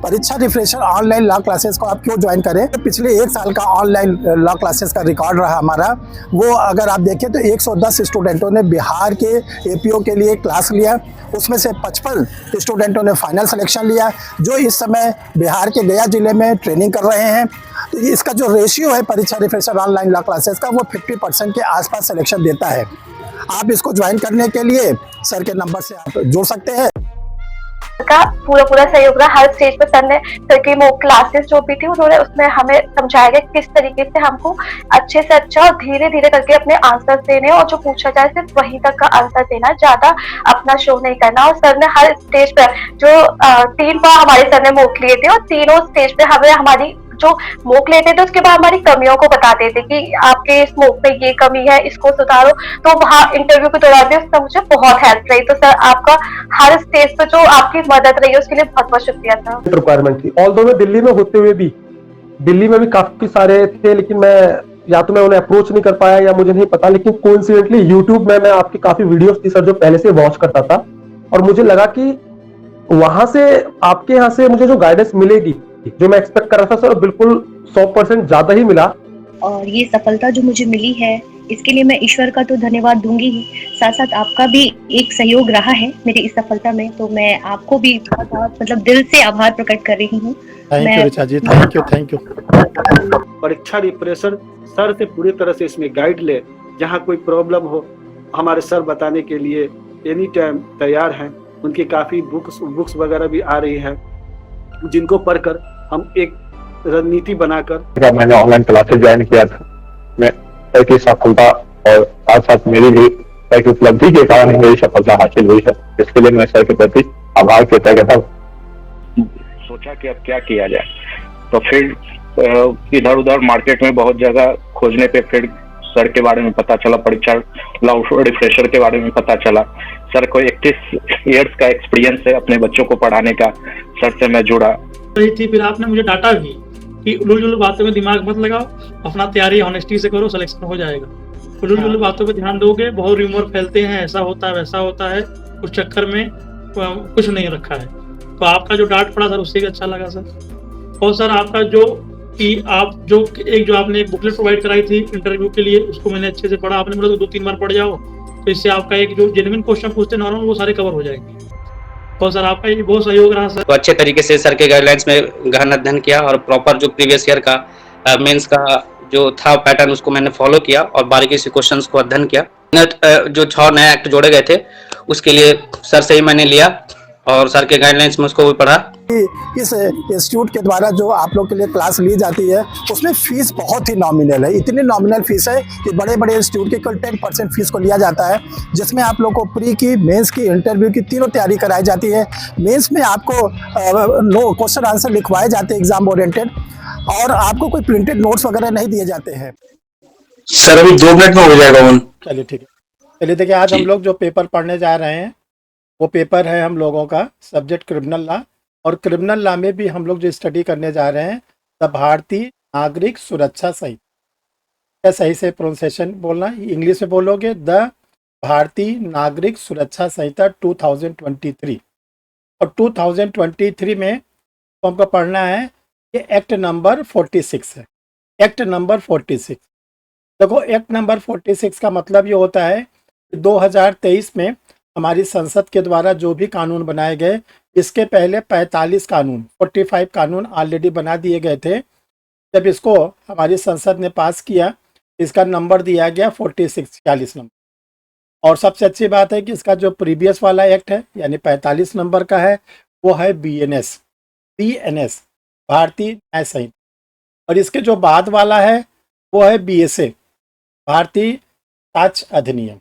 परीक्षा refresher online law classes को आप क्यों ज्वाइन करें? पिछले 1 साल का ऑनलाइन लॉ क्लासेस का रिकॉर्ड रहा हमारा, वो अगर आप देखें तो 110 स्टूडेंटों ने बिहार के एपीओ के लिए क्लास लिया, उसमें से 55 स्टूडेंटों ने फाइनल सिलेक्शन लिया, जो इस समय बिहार के गया जिले में ट्रेनिंग कर रहे हैं। तो इसका जो रेशियो है परीक्षा रिफ्रेशर ऑनलाइन लॉ क्लासेस का, वो 50% के आसपास सिलेक्शन देता है। आप इसको ज्वाइन करने के लिए सर के नंबर से आप जुड़ सकते हैं। का पूरा सहयोग रहा हर स्टेज पर। सर ने सर की मॉक क्लासेस जो भी थी उन्होंने उसमें हमें समझाया गया किस तरीके से हमको अच्छे से अच्छा और धीरे धीरे करके अपने आंसर देने, और जो पूछा जाए सिर्फ वहीं तक का आंसर देना, ज्यादा अपना शो नहीं करना। और सर ने हर स्टेज पर जो 3 बार हमारे सर ने मॉक लिए थे, और तीनों स्टेज पे हमें हमारी जो मॉक लेते थे उसके बाद हमारी कमियों को बताते थे कि आपके इस मॉक में ये कमी है, इसको सुधारो। तो वहाँ इंटरव्यू के दौरान भी उससे मुझे बहुत हेल्प रही। तो सर आपका हर स्टेज पर जो आपकी मदद रही है उसके लिए बहुत बहुत शुक्रिया सर। रिक्वायरमेंट थी, ऑल्दो मैं दिल्ली में होते हुए भी, दिल्ली में भी काफी सारे थे, लेकिन मैं या तो मैं उन्हें अप्रोच नहीं कर पाया या मुझे नहीं पता। लेकिन कोइंसिडेंटली यूट्यूब में मैं आपकी काफी वीडियोस थी सर जो पहले से वॉच करता था, और मुझे लगा कि वहां से आपके यहाँ से मुझे जो गाइडेंस मिलेगी, जो मैं एक्सपेक्ट कर रहा था सर, बिल्कुल 100% ज्यादा ही मिला। और ये सफलता जो मुझे मिली है इसके लिए मैं ईश्वर का तो धन्यवाद दूंगी ही, साथ साथ आपका भी एक सहयोग रहा है मेरी इस सफलता में। तो मैं आपको भी बहुत बहुत मतलब दिल से आभार प्रकट कर रही हूँ। Thank you Richa ji, thank you. परीक्षा रिफ्रेशर सर से पूरी तरह से इसमें गाइड ले, जहाँ कोई प्रॉब्लम हो हमारे सर बताने के लिए एनी टाइम तैयार हैं। उनकी काफ़ी बुक्स वगैरह भी आ रही है, जिनको पढ़कर हम एक रणनीति बनाकर। मैंने ऑनलाइन क्लासेस ज्वाइन किया था, मैं सर की सफलता और साथ साथ मेरी भी सर की उपलब्धि के कारण ही मेरी सफलता हासिल हुई है, इसके लिए मैं सर के प्रति आभार व्यक्त करता हूँ। सोचा कि अब क्या किया जाए, तो फिर इधर उधर मार्केट में बहुत जगह खोजने पे फिर सर के बारे में पता चला, परीक्षा लॉ रिफ्रेशर के बारे में पता चला। सर को 31 ईयर्स का एक्सपीरियंस है अपने बच्चों को पढ़ाने का। सर से मैं जुड़ा थी, फिर आपने मुझे डांटा भी कि उलझुल बातों में दिमाग मत लगाओ, अपना तैयारी ऑनेस्टी से करो, सिलेक्शन हो जाएगा। उलझुल बातों पे ध्यान दोगे, बहुत रूमर फैलते हैं, ऐसा होता है वैसा होता है, उस चक्कर में कुछ नहीं रखा है। तो आपका जो डांट पड़ा सर उससे भी अच्छा लगा सर। और सर आपका जो कि आप जो आपने एक बुकलेट प्रोवाइड कराई थी इंटरव्यू के लिए, उसको मैंने अच्छे से पढ़ा। आपने बोला तो 2-3 बार पढ़ जाओ, तो इससे आपका एक जो जेन्युइन क्वेश्चन पूछते नॉर्मल, वो सारे कवर हो जाएंगे। तो सर आपका ये बहुत सहयोग रहा सर। तो अच्छे तरीके से सर के गाइडलाइंस में गहन अध्ययन किया, और प्रॉपर जो प्रीवियस ईयर का मेंस का जो था पैटर्न उसको मैंने फॉलो किया, और बारीकी से क्वेश्चंस को अध्ययन किया। जो 6 नए एक्ट जोड़े गए थे उसके लिए सर से ही मैंने लिया, और सर के गाइडलाइंस में उसको भी पढ़ा। इस इंस्टीट्यूट के द्वारा जो आप लोग के लिए क्लास ली जाती है उसमें फीस बहुत ही नॉमिनल है। इतनी नॉमिनल फीस है कि बड़े बड़े इंस्टीट्यूट की कुल 10% फीस को लिया जाता है, जिसमें आप लोग को प्री की, मेंस की, इंटरव्यू की तीनों तैयारी कराई जाती है। मेंस में आपको क्वेश्चन आंसर लिखवाए जाते हैं एग्जाम ओरिएंटेड, और आपको कोई प्रिंटेड नोट्स वगैरह नहीं दिए जाते हैं। सर अभी 2 मिनट में हो जाएगा। चलिए ठीक है। चलिए देखिए, आज हम लोग जो पेपर पढ़ने जा रहे हैं वो पेपर है हम लोगों का सब्जेक्ट क्रिमिनल लॉ, और क्रिमिनल लॉ में भी हम लोग जो स्टडी करने जा रहे हैं द भारतीय नागरिक सुरक्षा संहिता। सही से प्रोनाउंसिएशन बोलना, इंग्लिश में बोलोगे द भारतीय नागरिक सुरक्षा संहिता 2023। और 2023 में तो हमको पढ़ना है ये एक्ट नंबर 46 है। एक्ट नंबर 46, देखो एक्ट नंबर 46 का मतलब ये होता है कि 2023 में हमारी संसद के द्वारा जो भी कानून बनाए गए, इसके पहले 45 कानून, 45 कानून ऑलरेडी बना दिए गए थे। जब इसको हमारी संसद ने पास किया, इसका नंबर दिया गया 46 नंबर। और सबसे अच्छी बात है कि इसका जो प्रीवियस वाला एक्ट है यानी 45 नंबर का है, वो है BNS भारतीय न्याय संहिता, और इसके जो बाद वाला है वो है BSA भारतीय साक्ष्य अधिनियम।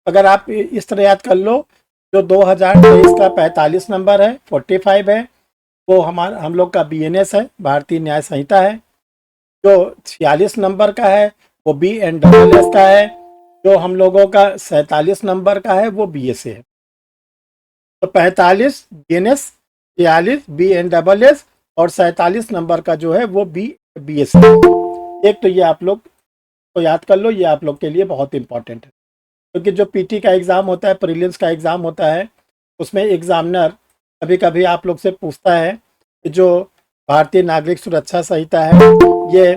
अगर आप इस तरह याद कर लो, जो 2023 का 45 नंबर है, 45 है, वो हम लोग का BNS है भारतीय न्याय संहिता है। जो 46 नंबर का है वो BNSS का है। जो हम लोगों का 47 नंबर का है वो BSA है। तो 45 BNS, 46 BNSS और 47 नंबर का जो है वो BSA। एक तो ये आप लोग तो याद कर लो, ये आप लोग के लिए बहुत इंपॉर्टेंट है, क्योंकि जो PT का एग्ज़ाम होता है, प्रीलिम्स का एग्ज़ाम होता है, उसमें एग्जामिनर कभी कभी आप लोग से पूछता है जो भारतीय नागरिक सुरक्षा संहिता है, ये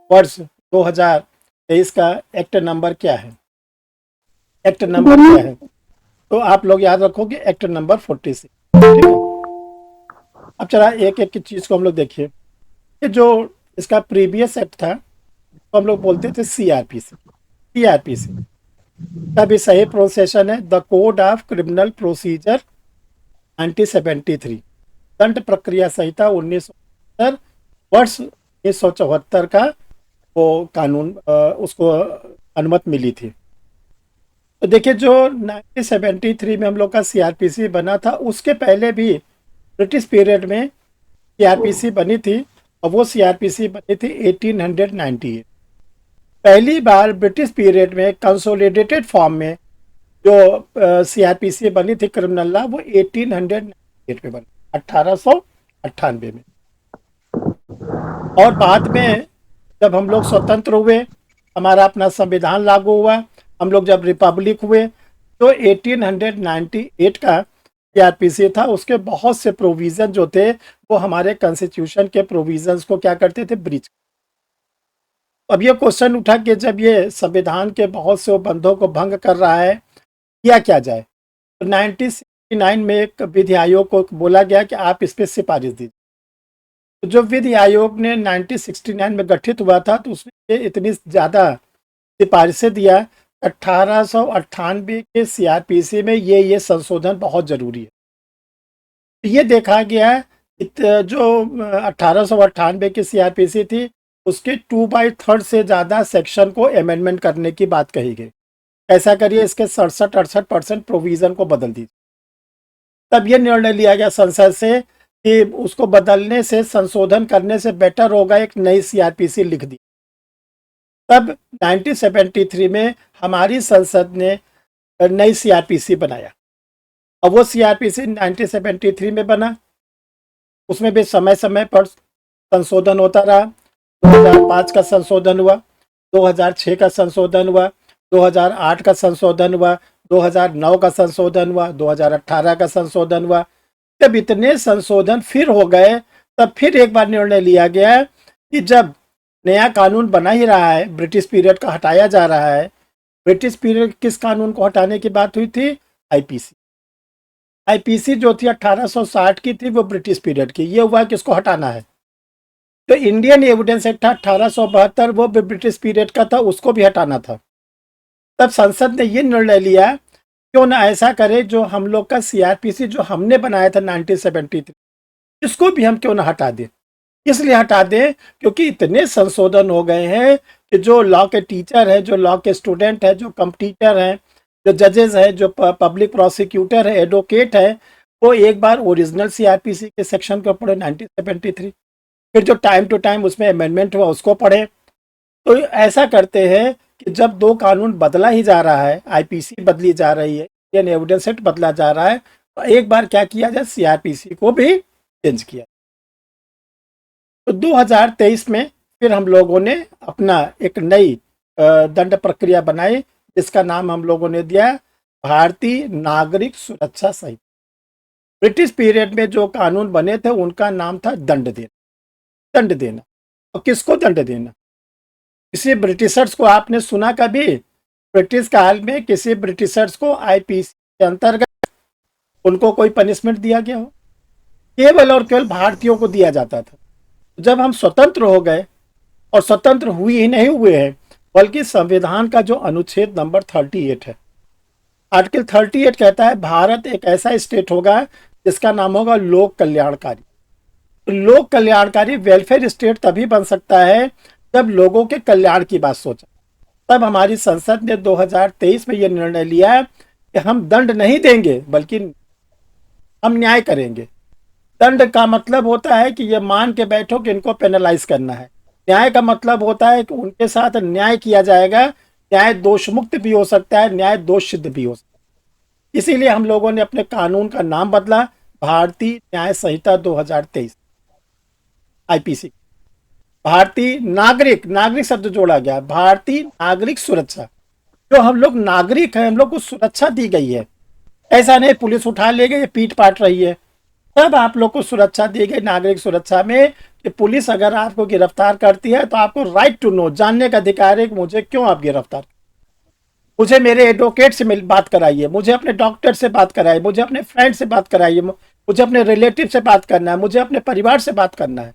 वर्ष 2023 का एक्ट नंबर क्या है? एक्ट नंबर क्या है? तो आप लोग याद रखोगे एक्ट नंबर 46। ठीक है, अब चला एक एक चीज को हम लोग देखिए। ये जो इसका प्रीवियस एक्ट था तो हम लोग बोलते थे सीआरपीसी। सीआरपीसी का भी सही प्रोसेशन है the code of criminal procedure 1973, दंड प्रक्रिया संहिता 1970 वर्ष 1974 का वो कानून उसको अनुमति मिली थी। तो देखिए जो 1973 में हम लोग का सीआरपीसी बना था, उसके पहले भी ब्रिटिश पीरियड में सीआरपीसी बनी थी और वो सीआरपीसी बनी थी 1898। पहली बार ब्रिटिश पीरियड में कंसोलिडेटेड फॉर्म में जो सीआरपीसी बनी थी क्रिमिनल लॉ, वो 1898 में बनी, 1898 में। और बाद में जब हम लोग स्वतंत्र हुए, हमारा अपना संविधान लागू हुआ, हम लोग जब रिपब्लिक हुए, तो 1898 का सीआरपीसी था, उसके बहुत से प्रोविजन जो थे वो हमारे कॉन्स्टिट्यूशन के प्रोविजंस को क्या करते थे, ब्रीच। अब ये क्वेश्चन उठा कि जब ये संविधान के बहुत से बंधों को भंग कर रहा है, किया क्या जाए? तो 1969 में एक विधि आयोग को बोला गया कि आप इस पर सिफारिश दीजिए। तो जो विधि आयोग ने 1969 में गठित हुआ था, तो उसने इतनी ज़्यादा सिफारिशें दिया, 1898 के सीआरपीसी में ये संशोधन बहुत ज़रूरी है। ये देखा गया जो 1898 की सीआरपीसी थी, उसके 2/3 से ज़्यादा सेक्शन को अमेंडमेंट करने की बात कही गई। ऐसा करिए, इसके 67-68% प्रोविज़न को बदल दीजिए। तब ये निर्णय लिया गया संसद से कि उसको बदलने से, संशोधन करने से बेटर होगा एक नई सीआरपीसी लिख दी। तब 1973 में हमारी संसद ने नई सीआरपीसी बनाया और वो सीआरपीसी 1973 में बना। उसमें भी समय समय पर संशोधन होता रहा। 2005 का संशोधन हुआ, 2006 का संशोधन हुआ, 2008 का संशोधन हुआ, 2009 का संशोधन हुआ, 2018 का संशोधन हुआ। जब इतने संशोधन फिर हो गए, तब फिर एक बार निर्णय लिया गया कि जब नया कानून बना ही रहा है, ब्रिटिश पीरियड का हटाया जा रहा है। ब्रिटिश पीरियड किस कानून को हटाने की बात हुई थी? आईपीसी। आईपीसी जो थी 1860 की थी, वो ब्रिटिश पीरियड की। ये हुआ कि इसको हटाना है। तो इंडियन एविडेंस एक्ट था 1872, वो भी ब्रिटिश पीरियड का था, उसको भी हटाना था। तब संसद ने ये निर्णय लिया, क्यों ना ऐसा करे, जो हम लोग का सीआरपीसी जो हमने बनाया था 1973, इसको भी हम क्यों ना हटा दें। इसलिए हटा दें क्योंकि इतने संशोधन हो गए हैं कि जो लॉ के टीचर हैं, जो लॉ के स्टूडेंट हैं, जो कंपटीटर हैं, जो जजेस हैं, जो पब्लिक प्रोसिक्यूटर है, एडवोकेट है, वो एक बार ओरिजिनल सीआरपीसी के सेक्शन को पढ़े 1973, फिर जो टाइम टू टाइम उसमें अमेंडमेंट हुआ उसको पढ़े। तो ऐसा करते हैं कि जब दो कानून बदला ही जा रहा है, आईपीसी बदली जा रही है, इंडियन एविडेंस एक्ट बदला जा रहा है, तो एक बार क्या किया जाए, सीआरपीसी को भी चेंज किया। तो 2023 में फिर हम लोगों ने अपना एक नई दंड प्रक्रिया बनाई, जिसका नाम हम लोगों ने दिया भारतीय नागरिक सुरक्षा संहिता। ब्रिटिश पीरियड में जो कानून बने थे उनका नाम था दंड देना। दंड देना, और किसको दंड देना? किसी ब्रिटिशर्स को आपने सुना कभी ब्रिटिश काल में किसी ब्रिटिशर्स को आईपीसी के अंतर्गत उनको कोई पनिशमेंट दिया गया हो? केवल और केवल भारतीयों को दिया जाता था। जब हम स्वतंत्र हो गए, और स्वतंत्र हुए ही नहीं हुए हैं, बल्कि संविधान का जो अनुच्छेद नंबर 38 है, आर्टिकल 38 कहता है भारत एक ऐसा स्टेट होगा जिसका नाम होगा लोक कल्याणकारी। तो लोक कल्याणकारी वेलफेयर स्टेट तभी बन सकता है जब लोगों के कल्याण की बात सोचा। तब हमारी संसद ने 2023 में यह निर्णय लिया कि हम दंड नहीं देंगे, बल्कि हम न्याय करेंगे। दंड का मतलब होता है कि ये मान के बैठो कि इनको पेनलाइज करना है। न्याय का मतलब होता है कि उनके साथ न्याय किया जाएगा। न्याय दोष मुक्त भी हो सकता है, न्याय दोष सिद्ध भी हो सकता है। इसीलिए हम लोगों ने अपने कानून का नाम बदला, भारतीय न्याय संहिता 2023 आईपीसी। भारतीय नागरिक, नागरिक शब्द जोड़ा गया, भारतीय नागरिक सुरक्षा। जो हम लोग नागरिक हैं, हम लोग को सुरक्षा दी गई है। ऐसा नहीं पुलिस उठा ले गई, पीट पाट रही है, तब आप लोग को सुरक्षा दी गई, नागरिक सुरक्षा में, कि पुलिस अगर आपको गिरफ्तार करती है तो आपको राइट टू नो, जानने का अधिकार है कि मुझे क्यों आप गिरफ्तार, मुझे मेरे एडवोकेट से बात कराइए, मुझे अपने डॉक्टर से बात कराइए, मुझे अपने फ्रेंड से बात कराइए, मुझे अपने रिलेटिव से बात करना है, मुझे अपने परिवार से बात करना है।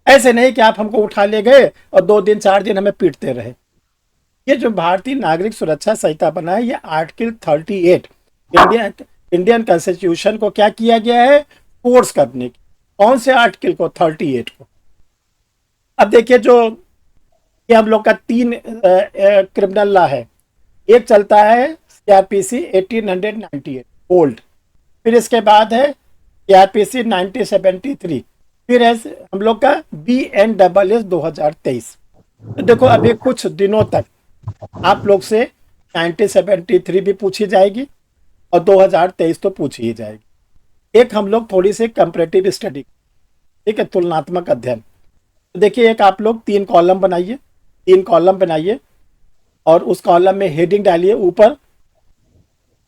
ऐसे नहीं कि आप हमको उठा ले गए और 2 दिन 4 दिन हमें पीटते रहे। ये जो भारतीय नागरिक सुरक्षा संहिता बना है, ये आर्टिकल 38 इंडियन इंडियन कॉन्स्टिट्यूशन को क्या किया गया है, फोर्स करने की। कौन से आर्टिकल को? 38 को। अब देखिए, जो ये हम लोग का 3 क्रिमिनल लॉ है। एक चलता है सीआरपीसी 1898 ओल्ड, फिर इसके बाद है सीआरपीसी 1973, फिर है हम लोग का BNSS 2023। तो देखो, अभी कुछ दिनों तक आप लोग से 1973 भी पूछी जाएगी और 2023 तो पूछी ही जाएगी। एक हम लोग थोड़ी सी कंपैरेटिव स्टडी, ठीक है, तुलनात्मक अध्ययन। तो देखिए, एक आप लोग 3 कॉलम बनाइए, 3 कॉलम बनाइए और उस कॉलम में हेडिंग डालिए ऊपर,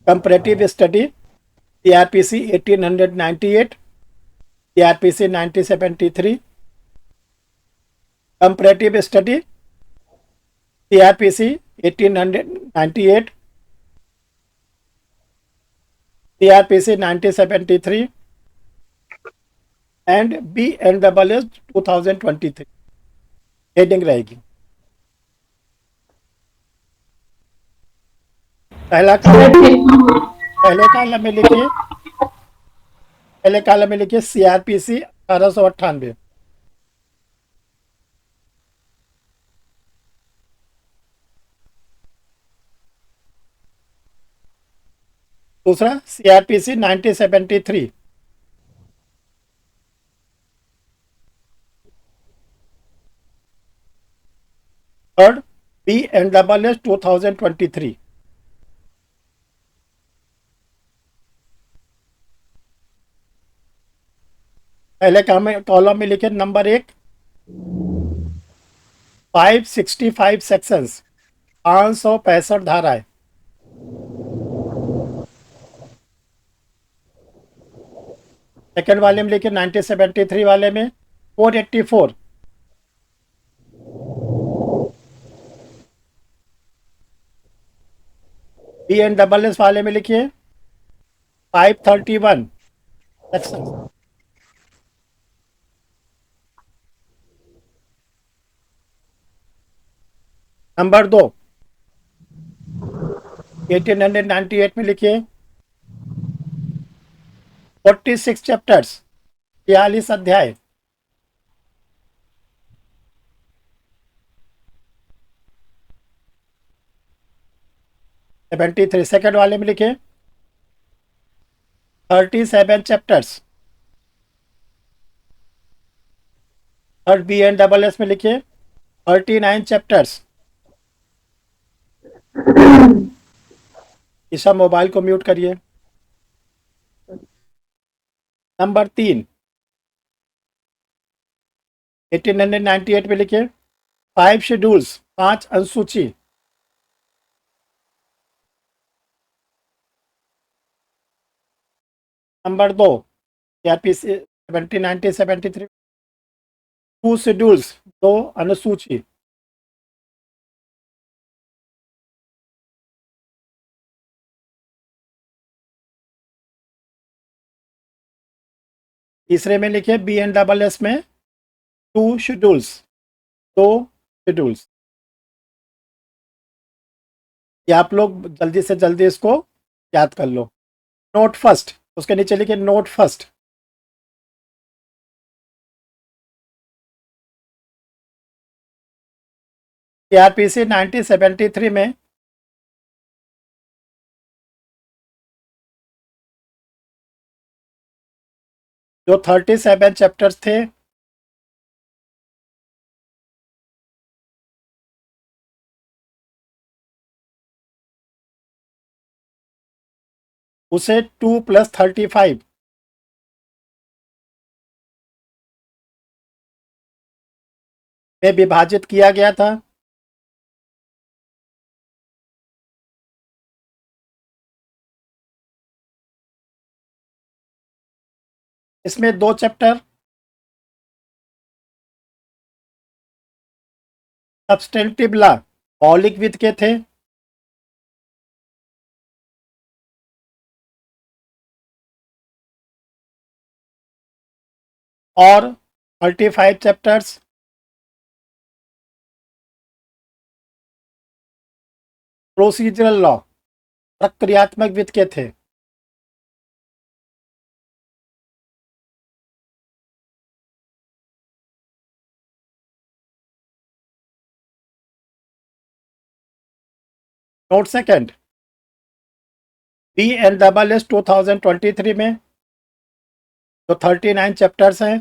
comparative study CrPC 1898, CrPC 1973, comparative study CrPC 1898, CrPC 1973 and BNSS 2023 heading रहेगी। पहले कॉलम में लिखिए सीआरपीसी 1898, दूसरा सीआरपीसी 1973, थर्ड BNSS 2023। पहले कॉलम में लिखे नंबर 1, 565 सेक्शंस, 565 धाराएं। सेकेंड वाले में लिखे 1973 वाले में 484, BNSS वाले में लिखिए 531 सेक्शन। नंबर 2 1898 में लिखिए 46 चैप्टर्स, 46 अध्याय। सेवेंटी थ्री सेकेंड वाले में लिखे 37 चैप्टर्स। थर्ड BNSS में लिखिए 39 चैप्टर्स। ईशा मोबाइल को म्यूट करिए। नंबर 3 1898 में लिखे 5 शेड्यूल्स, 5 अनुसूची। नंबर 2 सीआरपीसी 1973 2 शेड्यूल्स, 2 अनुसूची। तीसरे में लिखे BNSS में 2 शेड्यूल्स, 2 शेड्यूल्स। ये आप लोग जल्दी से जल्दी इसको याद कर लो। नोट फर्स्ट, उसके नीचे लिखे नोट फर्स्ट। सीआरपीसी 1973 में जो 37 चैप्टर्स थे, उसे 2 + 35 में विभाजित किया गया था। इसमें 2 चैप्टर सब्सटेंटिव लॉ मौलिक विधि के थे, और 35 चैप्टर्स प्रोसीजरल लॉ प्रक्रियात्मक विधि के थे। नोट सेकंड, BNSS 2023 में जो 39 चैप्टर्स हैं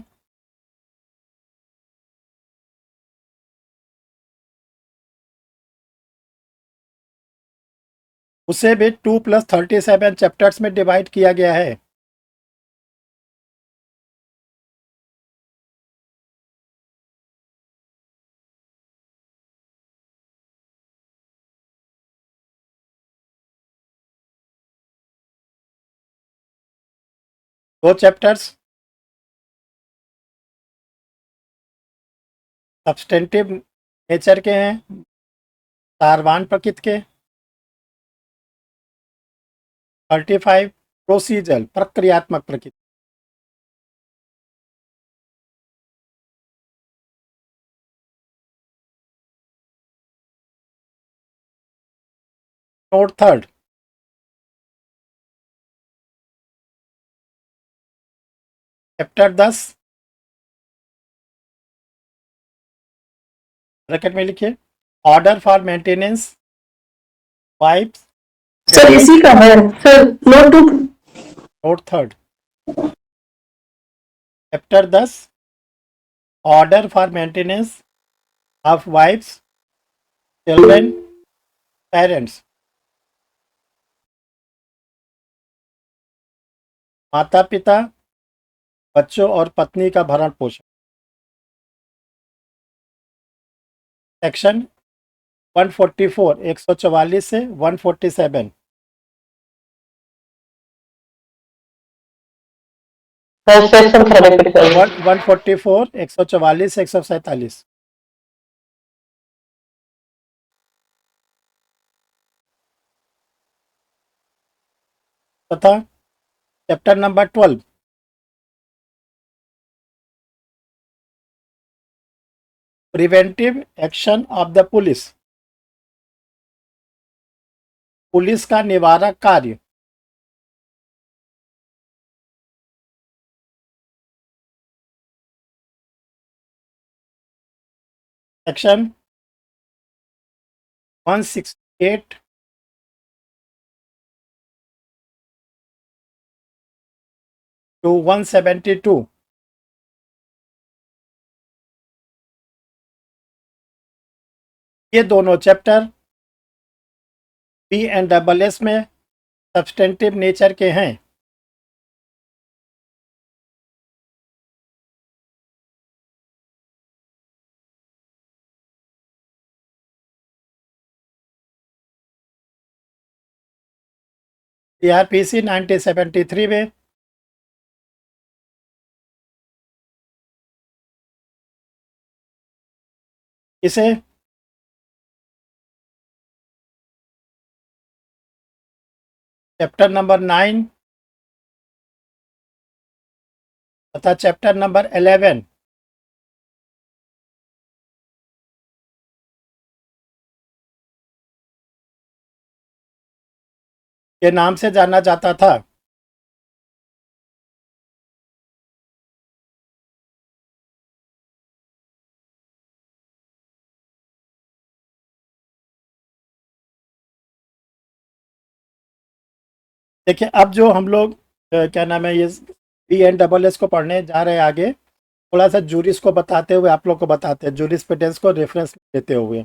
उसे भी 2+37 चैप्टर्स में डिवाइड किया गया है। दो चैप्टर्स सब्सटेंटिव नेचर के हैं, सारवान प्रकृति के। 35 प्रोसीजरल प्रक्रियात्मक प्रकृति। नोट थर्ड, चैप्टर 10 ब्रैकेट में लिखिए, order for maintenance pipes. Sir इसी का है sir, note third, chapter 10 order for maintenance of wifes children parents. माता पिता, बच्चों और पत्नी का भरण पोषण। सेक्शन 144 144 से 147। 144 144 से 147 तथा chapter number 12 preventive action of the police, police का निवारक कार्य। Section 168 to 172। ये दोनों चैप्टर BNSS में सब्सटेंटिव नेचर के हैं। CRPC 1973 में इसे चैप्टर नंबर 9 तथा चैप्टर नंबर 11 के नाम से जाना जाता था। देखिए, अब जो हम लोग क्या नाम है ये BNSS को पढ़ने जा रहे हैं आगे, थोड़ा सा जूरिस को बताते हुए आप लोग को बताते हैं, जूरिस्प्रूडेंस को रेफरेंस देते हुए।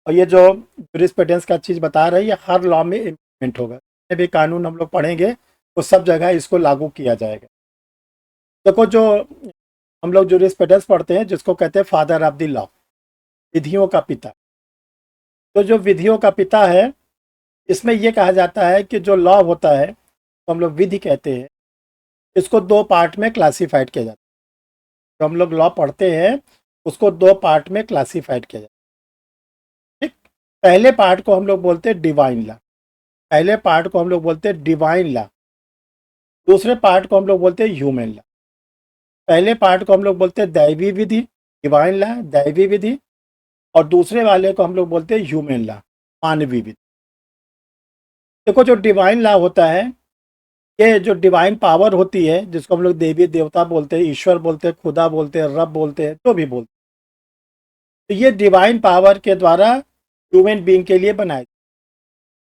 और ये जो जूरिस्प्रूडेंस का चीज़ बता रहे हैं ये हर लॉ में इम्प्लीमेंट होगा। जितने भी कानून हम लोग पढ़ेंगे तो सब जगह इसको लागू किया जाएगा। देखो, जो हम लोग जूरिस्प्रूडेंस पढ़ते हैं जिसको कहते हैं फादर ऑफ द लॉ, विधियों का पिता। तो जो विधियों का पिता है इसमें ये कहा जाता है कि जो लॉ होता है तो हम लोग विधि कहते हैं, इसको 2 पार्ट में क्लासिफाइड किया जाता है। जो हम लोग लॉ पढ़ते हैं उसको 2 पार्ट में क्लासिफाइड किया जाता है। ठीक, पहले पार्ट को हम लोग बोलते हैं डिवाइन लॉ, पहले पार्ट को हम लोग बोलते हैं डिवाइन लॉ, दूसरे पार्ट को हम लोग बोलते हैं ह्यूमन लॉ। पहले पार्ट को हम लोग बोलते हैं दैवी विधि, डिवाइन लॉ, दैवी विधि, और दूसरे वाले को हम लोग बोलते हैं ह्यूमन लॉ, मानवीय विधि। देखो जो डिवाइन लॉ होता है, ये जो डिवाइन पावर होती है, जिसको हम लोग देवी देवता बोलते हैं, ईश्वर बोलते हैं, खुदा बोलते हैं, रब बोलते हैं, जो भी बोलते हैं, तो ये डिवाइन पावर के द्वारा ह्यूमन बीइंग के लिए बनाए,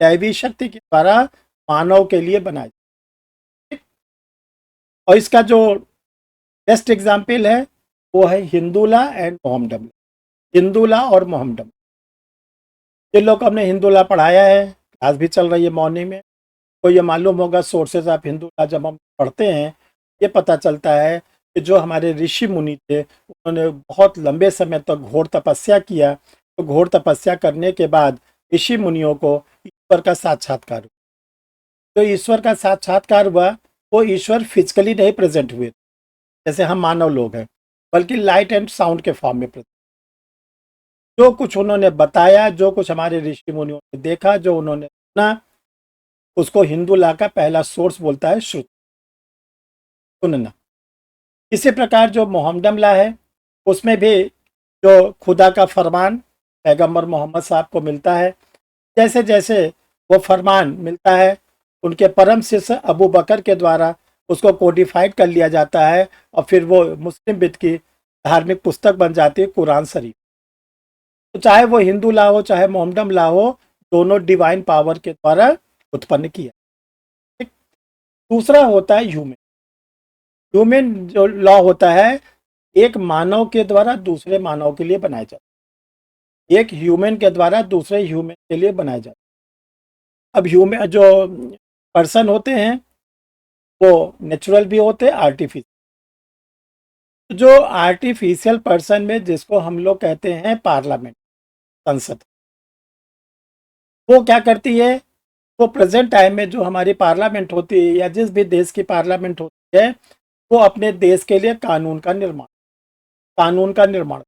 दैवी शक्ति के द्वारा मानव के लिए बनाए। ठीक, और इसका जो बेस्ट एग्जाम्पल है वो है Hindu law and Mohammedan law, Hindu law और मोहम्मडन। जिन लोग हमने हिंदू लॉ पढ़ाया है, क्लास भी चल रही है मॉर्निंग में, तो ये मालूम होगा सोर्सेज ऑफ हिंदू लॉ जब हम पढ़ते हैं, ये पता चलता है कि जो हमारे ऋषि मुनि थे उन्होंने बहुत लंबे समय तक घोर तपस्या किया, तो घोर तपस्या करने के बाद ऋषि मुनियों को ईश्वर का साक्षात्कार हुआ। तो ईश्वर का साक्षात्कार हुआ, वो ईश्वर फिजिकली नहीं प्रेजेंट हुए जैसे हम मानव लोग हैं, बल्कि लाइट एंड साउंड के फॉर्म में प्रेजेंट। जो कुछ उन्होंने बताया, जो कुछ हमारे ऋषि मुनियों ने देखा, जो उन्होंने सुना, उसको हिंदू लॉ का पहला सोर्स बोलता है श्रुति, सुनना। इसी प्रकार जो मोहम्मदन लॉ है, उसमें भी जो खुदा का फरमान पैगंबर मोहम्मद साहब को मिलता है, जैसे जैसे वो फरमान मिलता है, उनके परम शिष्य अबू बकर के द्वारा उसको कोडिफाइड कर लिया जाता है, और फिर वो मुस्लिम विद की धार्मिक पुस्तक बन जाती है कुरान शरीफ। तो चाहे वो हिंदू लॉ हो, चाहे मोहम्मदन लॉ हो, दोनों डिवाइन पावर के द्वारा उत्पन्न किया। ठीक, दूसरा होता है ह्यूमन। ह्यूमन जो लॉ होता है, एक मानव के द्वारा दूसरे मानव के लिए बनाया जाता है, एक ह्यूमन के द्वारा दूसरे ह्यूमन के लिए बनाया जाता है। अब ह्यूमन जो पर्सन होते हैं वो नेचुरल भी होते हैं, आर्टिफिशियल। जो आर्टिफिशियल पर्सन में जिसको हम लोग कहते हैं पार्लियामेंट, संसद, वो क्या करती है, वो प्रेजेंट टाइम में जो हमारी पार्लियामेंट होती है या जिस भी देश की पार्लियामेंट होती है, वो अपने देश के लिए कानून का निर्माण।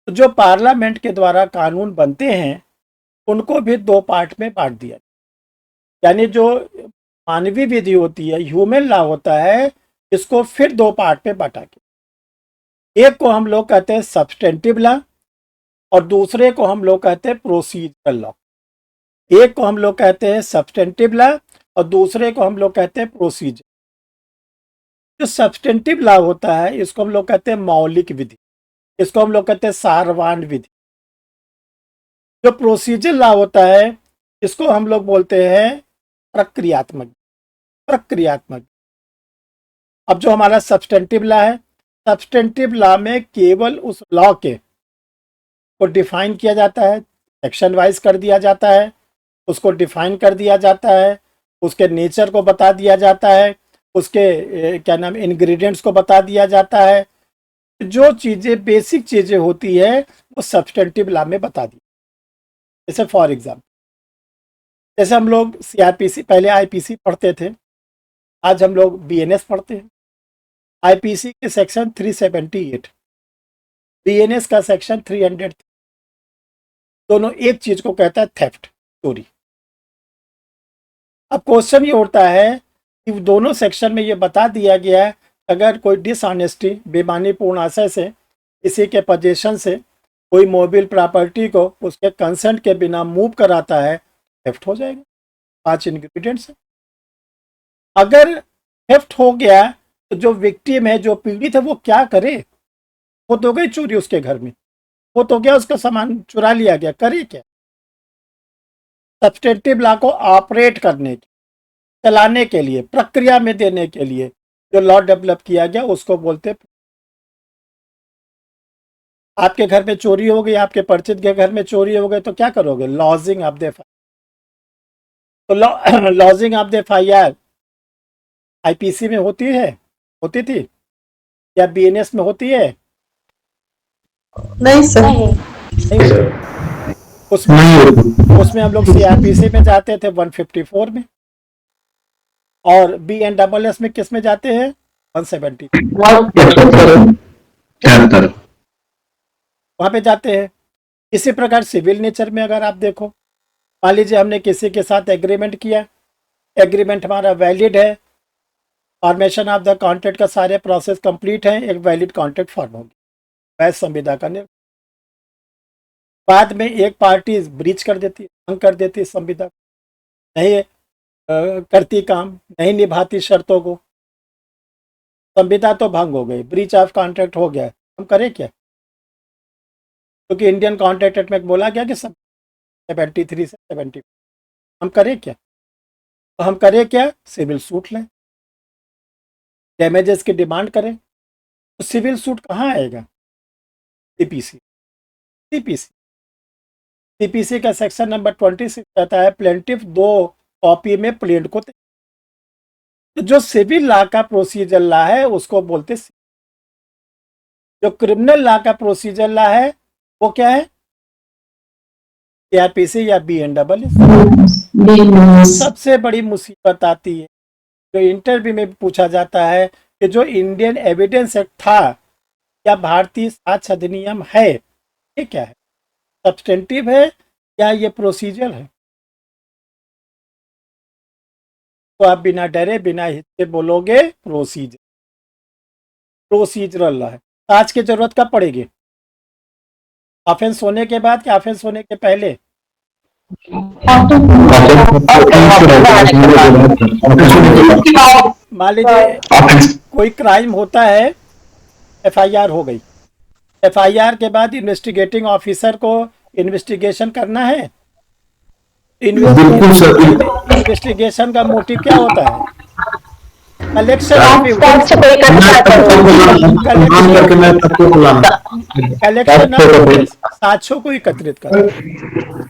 तो जो पार्लियामेंट के द्वारा कानून बनते हैं, उनको भी 2 पार्ट में बांट दिया, यानी जो मानवीय विधि होती है, ह्यूमन लॉ होता है, इसको फिर 2 पार्ट में बांटा गया। एक को हम लोग कहते हैं सब्सटेंटिव लॉ, और दूसरे को हम लोग कहते हैं प्रोसीजरल लॉ। एक को हम लोग कहते हैं सब्सटेंटिव लॉ और दूसरे को हम लोग कहते हैं प्रोसीजर। जो सब्सटेंटिव लॉ होता है, इसको हम लोग कहते हैं मौलिक विधि, इसको हम लोग कहते हैं सारवान विधि। जो प्रोसीजर लॉ होता है, इसको हम लोग बोलते हैं प्रक्रियात्मक। अब जो हमारा सब्सटेंटिव लॉ है, सब्सटेंटिव लॉ में केवल उस लॉ के को डिफाइन किया जाता है, सेक्शन वाइज कर दिया जाता है, उसको डिफाइन कर दिया जाता है, उसके नेचर को बता दिया जाता है, उसके क्या नाम इंग्रेडिएंट्स को बता दिया जाता है। जो चीज़ें बेसिक चीज़ें होती है वो सब्सटेंटिव लॉ में बता दी। जैसे फॉर एग्जाम्पल, जैसे हम लोग CRPC, पहले IPC पढ़ते थे, आज हम लोग BNS पढ़ते हैं। IPC के सेक्शन 378, BNS का सेक्शन 300, दोनों एक चीज को कहता है थेफ्ट, चोरी। अब क्वेश्चन ये उठता है कि दोनों सेक्शन में ये बता दिया गया है, अगर कोई डिसऑनेस्टी, बेईमानीपूर्ण आशय से किसी के पोजीशन से कोई मोबाइल प्रॉपर्टी को उसके कंसेंट के बिना मूव कराता है, थेफ्ट हो जाएगा। 5 इंग्रेडिएंट्स है। अगर थेफ्ट हो गया तो जो विक्टिम है, जो पीड़ित है, वो क्या करे? वो तो गई चोरी उसके घर में, वो तो क्या उसका सामान चुरा लिया गया, करे क्या? सब्सटेंटिव लॉ को ऑपरेट करने, चलाने के लिए, प्रक्रिया में देने के लिए जो लॉ डेवलप किया गया उसको बोलते। आपके घर में चोरी हो गई, आपके परिचित के घर में चोरी हो गई, तो क्या करोगे? Lodging of the FIR. तो lodging of the FIR IPC में होती थी या BNS में होती है? नहीं सर। उसमें हम लोग CRPC में जाते थे 154 में। और BNSS में किस में जाते हैं 170 वहां पे जाते हैं। इसी प्रकार सिविल नेचर में अगर आप देखो, मान लीजिए हमने किसी के साथ एग्रीमेंट किया, एग्रीमेंट हमारा वैलिड है, फॉर्मेशन ऑफ द कॉन्ट्रैक्ट का सारे प्रोसेस कंप्लीट है, एक वैलिड कॉन्ट्रैक्ट फॉर्म होगी, वैध संविदा का निर्माण। बाद में एक पार्टी ब्रीच कर देती, भंग कर देती संविदा, नहीं करती काम, नहीं निभाती शर्तों को, संविदा तो भंग हो गई, ब्रीच ऑफ कॉन्ट्रैक्ट हो गया, हम करें क्या? क्योंकि इंडियन कॉन्ट्रैक्ट एक्ट में बोला गया कि 73 से 70, हम करें क्या? तो हम करें क्या? सिविल सूट लें, डैमेजेस की डिमांड करें। तो सिविल सूट कहाँ आएगा? सीपीसी का सेक्शन नंबर 26 कहता है प्लेंटिफ 2 कॉपी में प्लेंट को तो जो सिविल लॉ का प्रोसीजर लॉ है उसको बोलते, जो क्रिमिनल लॉ का प्रोसीजर लॉ है वो क्या है? सीआरपीसी या BNSS। सबसे बड़ी मुसीबत आती है जो इंटरव्यू में पूछा जाता है कि जो इंडियन एविडेंस एक्ट था या भारतीय साक्ष्य अधिनियम है, ये क्या है? सब्सटेंटिव है या ये प्रोसीजर है? तो आप बिना डरे बिना हिचके बोलोगे प्रोसीजरल लॉ है। आज की जरूरत कब पड़ेगी? ऑफेंस होने के बाद या ऑफेंस होने के पहले? मान लीजिए कोई क्राइम होता है, FIR हो गई, FIR के बाद इन्वेस्टिगेटिंग ऑफिसर को इन्वेस्टिगेशन करना है। इन्वेस्टिगेशन का मोटिव क्या होता है? कलेक्शन ऑफ एविडेंस, साक्ष्यों को एकत्रित करना।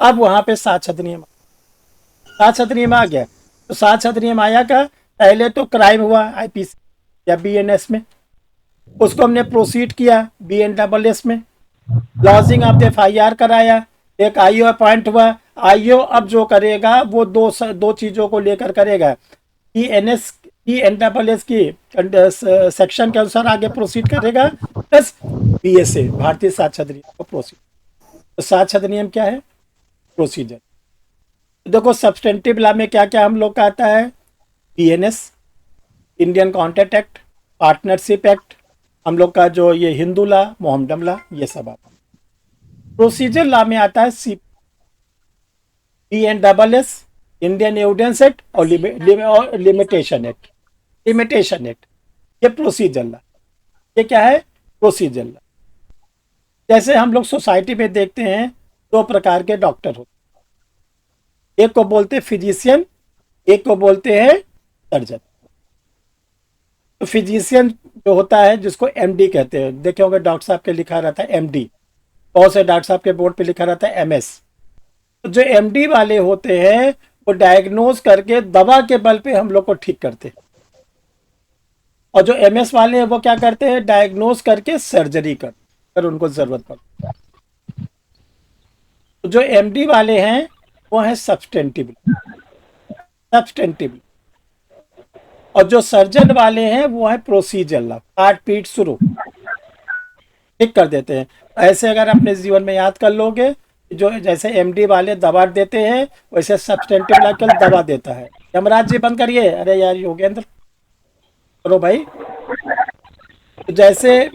अब वहां पे साक्ष्य अधिनियम आ गया। तो साक्ष्य अधिनियम आया का पहले तो क्राइम हुआ IPC या BNS में, उसको हमने प्रोसीड किया BNSS में, लॉजिंग ऑफ द FIR कराया, एक IO अपॉइंट हुआ। IO अब जो करेगा वो दो चीजों को लेकर करेगा, ENSS की सेक्शन के अनुसार आगे प्रोसीड करेगा, प्लस BSA भारतीय साक्ष्य अधिनियम को प्रोसीड। तो साक्ष्य अधिनियम क्या है? प्रोसीजर। देखो सब्सटेंटिव लॉ में क्या क्या हम लोग का आता है? BNS, Indian contract act, partnership act, हम लोग का जो ये हिंदू लॉ, मोहम्मदन लॉ, ये सब आता है। प्रोसीजर लॉ में आता है BNSS, इंडियन एविडेंस एक्ट और लिमिटेशन एक्ट। ये प्रोसीजर लॉ। ये क्या है? Procedure law. जैसे हम लोग सोसाइटी में देखते हैं 2 प्रकार के डॉक्टर होते हैं, एक को बोलते हैं फिजिशियन, एक को बोलते हैं सर्जन। तो फिजिशियन जो होता है जिसको MD कहते हैं, देखे होंगे डॉक्टर साहब के लिखा रहता है MD, बहुत से डॉक्टर साहब के बोर्ड पे लिखा रहता है MS। तो जो MD वाले होते हैं वो डायग्नोज करके दवा के बल पे हम लोग को ठीक करते हैं, और जो MS वाले हैं वो क्या करते हैं? डायग्नोज करके सर्जरी कर अगर उनको जरूरत पड़े। तो जो MD वाले हैं वो है सब्सटेंटिव, और जो सर्जन वाले हैं वो है प्रोसीजर लॉ, काट पीट शुरू ठीक कर देते हैं। ऐसे अगर अपने जीवन में याद कर लोगे, जो जैसे MD वाले दवा देते हैं वैसे सब्सटेंटिव लॉ केवल दवा देता है। यमराज जी बंद करिए, अरे यार योगेंद्र करो भाई। तो जैसे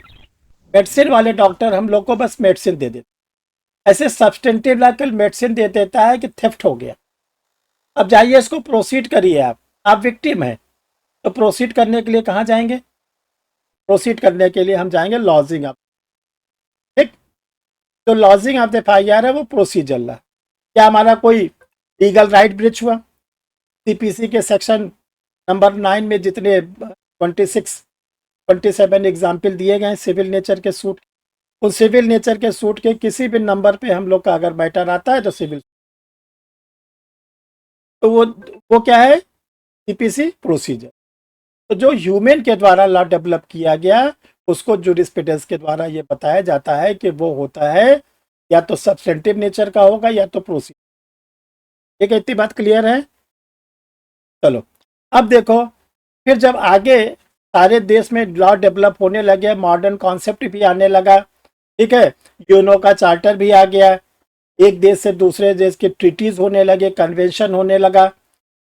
मेडिसिन वाले डॉक्टर हम लोग को बस मेडिसिन दे देते, ऐसे सब्सटेंटिव लॉ केवल मेडिसिन दे देता है कि थेफ्ट हो गया, अब जाइए इसको प्रोसीड करिए। आप विक्टिम है, तो प्रोसीड करने के लिए कहाँ जाएंगे? प्रोसीड करने के लिए हम जाएंगे लॉजिंग ऑफ, ठीक। तो लॉजिंग ऑफ द FIR है वो प्रोसीजर लॉ। क्या हमारा कोई लीगल राइट ब्रीच हुआ? CPC के सेक्शन नंबर 9 में जितने 27 एग्जाम्पल दिए गए सिविल नेचर के सूट, उन सिविल नेचर के सूट के किसी भी नंबर पे हम लोग का अगर मैटर आता है तो सिविल, तो वो क्या है? CPC procedure. तो जो ह्यूमन के द्वारा लॉ डेवलप किया गया उसको जूरिस्प्रूडेंस के द्वारा ये बताया जाता है कि वो होता है या तो सब्सटेंटिव नेचर का होगा या तो प्रोसीजर। ठीक है, इतनी बात क्लियर है? चलो अब देखो, फिर जब आगे सारे देश में लॉ डेवलप होने लगे, मॉडर्न कॉन्सेप्ट भी आने लगा, ठीक है, यूनो का चार्टर भी आ गया, एक देश से दूसरे देश के ट्रीटीज होने लगे, कन्वेंशन होने लगा,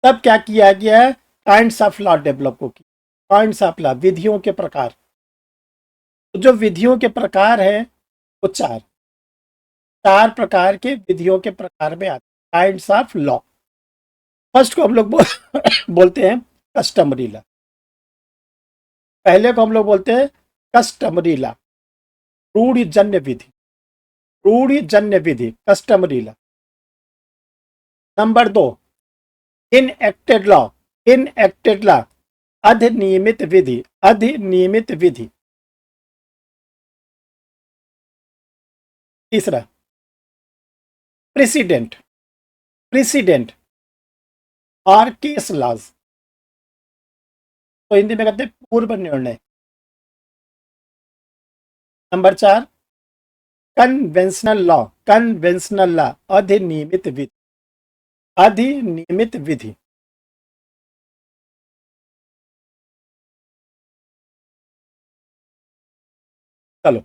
तब क्या किया गया है, काइंड्स ऑफ लॉ डेवलप हो की, काइंड्स ऑफ लॉ, विधियों के प्रकार। तो जो विधियों के प्रकार है वो चार प्रकार के विधियों के प्रकार में आते हैं, काइंड्स ऑफ लॉ। फर्स्ट को हम लोग बोलते हैं कस्टमरी लॉ। पहले को हम लोग बोलते हैं कस्टमरी लॉ, रूढ़िजन्य विधि, रूढ़िजन्य विधि, customary law. Number 2 enacted law, enacted law, अधिनियमित विधि, अधिनियमित विधि। तीसरा प्रेसिडेंट, प्रेसिडेंट और केस लॉज, तो हिंदी में कहते हैं पूर्व निर्णय। Number 4 conventional law, conventional law, अधिनियमित विधि, अधिनियमित विधि। चलो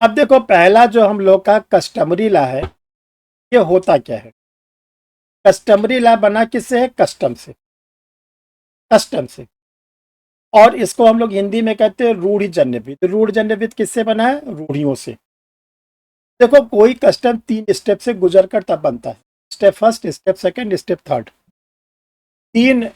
अब देखो, पहला जो हम लोग का कस्टमरी लॉ है, ये होता क्या है? कस्टमरी लॉ बना किससे है? कस्टम से, कस्टम से। और इसको हम लोग हिंदी में कहते हैं रूढ़िजन्य विधि। रूढ़िजन्य विधि किससे बना है? रूढ़ियों से। देखो, कोई कस्टम 3 स्टेप से गुजर कर तब बनता है, step first, step second, step third. 3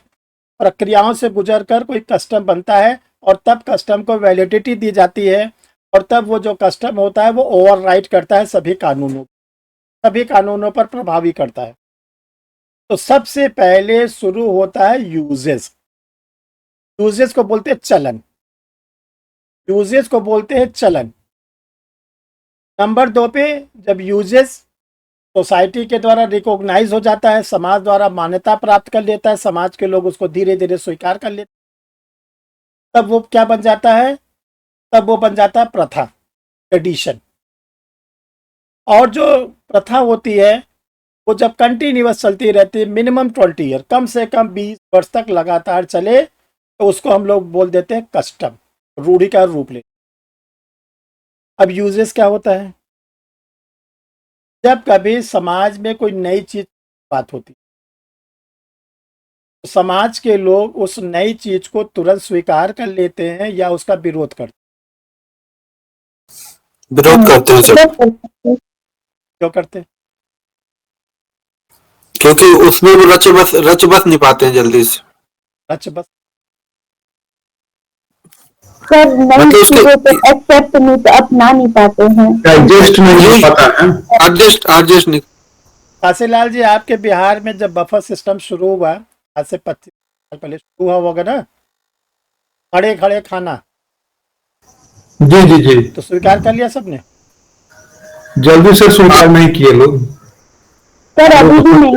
प्रक्रियाओं से गुजर कर कोई कस्टम बनता है और तब कस्टम को वैलिडिटी दी जाती है, और तब वो जो कस्टम होता है वो ओवरराइड करता है सभी कानूनों, सभी कानूनों पर प्रभावी करता है। तो सबसे पहले शुरू होता है यूजेस। यूजेस को बोलते हैं चलन, यूजेस को बोलते हैं चलन। नंबर 2 पे जब यूजेस सोसाइटी के द्वारा रिकॉग्नाइज हो जाता है, समाज द्वारा मान्यता प्राप्त कर लेता है, समाज के लोग उसको धीरे धीरे स्वीकार कर लेते हैं, तब वो क्या बन जाता है? तब वो बन जाता है प्रथा, ट्रेडिशन। और जो प्रथा होती है वो जब कंटिन्यूअस चलती रहती है, मिनिमम 20 ईयर, कम से कम 20 वर्ष तक लगातार चले, तो उसको हम लोग बोल देते हैं कस्टम, रूढ़ि का रूप ले। अब यूजेस क्या होता है? जब कभी समाज में कोई नई चीज बात होती है, तो समाज के लोग उस नई चीज को तुरंत स्वीकार कर लेते हैं या उसका विरोध करते हैं? विरोध करते हैं सर, क्यों करते हैं? क्योंकि उसमें वो रच बस नहीं पाते हैं जल्दी से। अच्छा, बस सर नई चीजों को एक्सेप्ट नहीं, अपना नहीं पाते हैं, एडजस्ट नहीं पाता है, एडजस्ट नहीं। काशीलाल जी, आपके बिहार में जब बफर सिस्टम शुरू हुआ, आज से 25 साल पहले शुरू हुआ होगा ना, खड़े खड़े खाना, जी जी जी, तो स्वीकार कर लिया सबने? जल्दी से स्वीकार नहीं किए लोग सर अभी भी नहीं,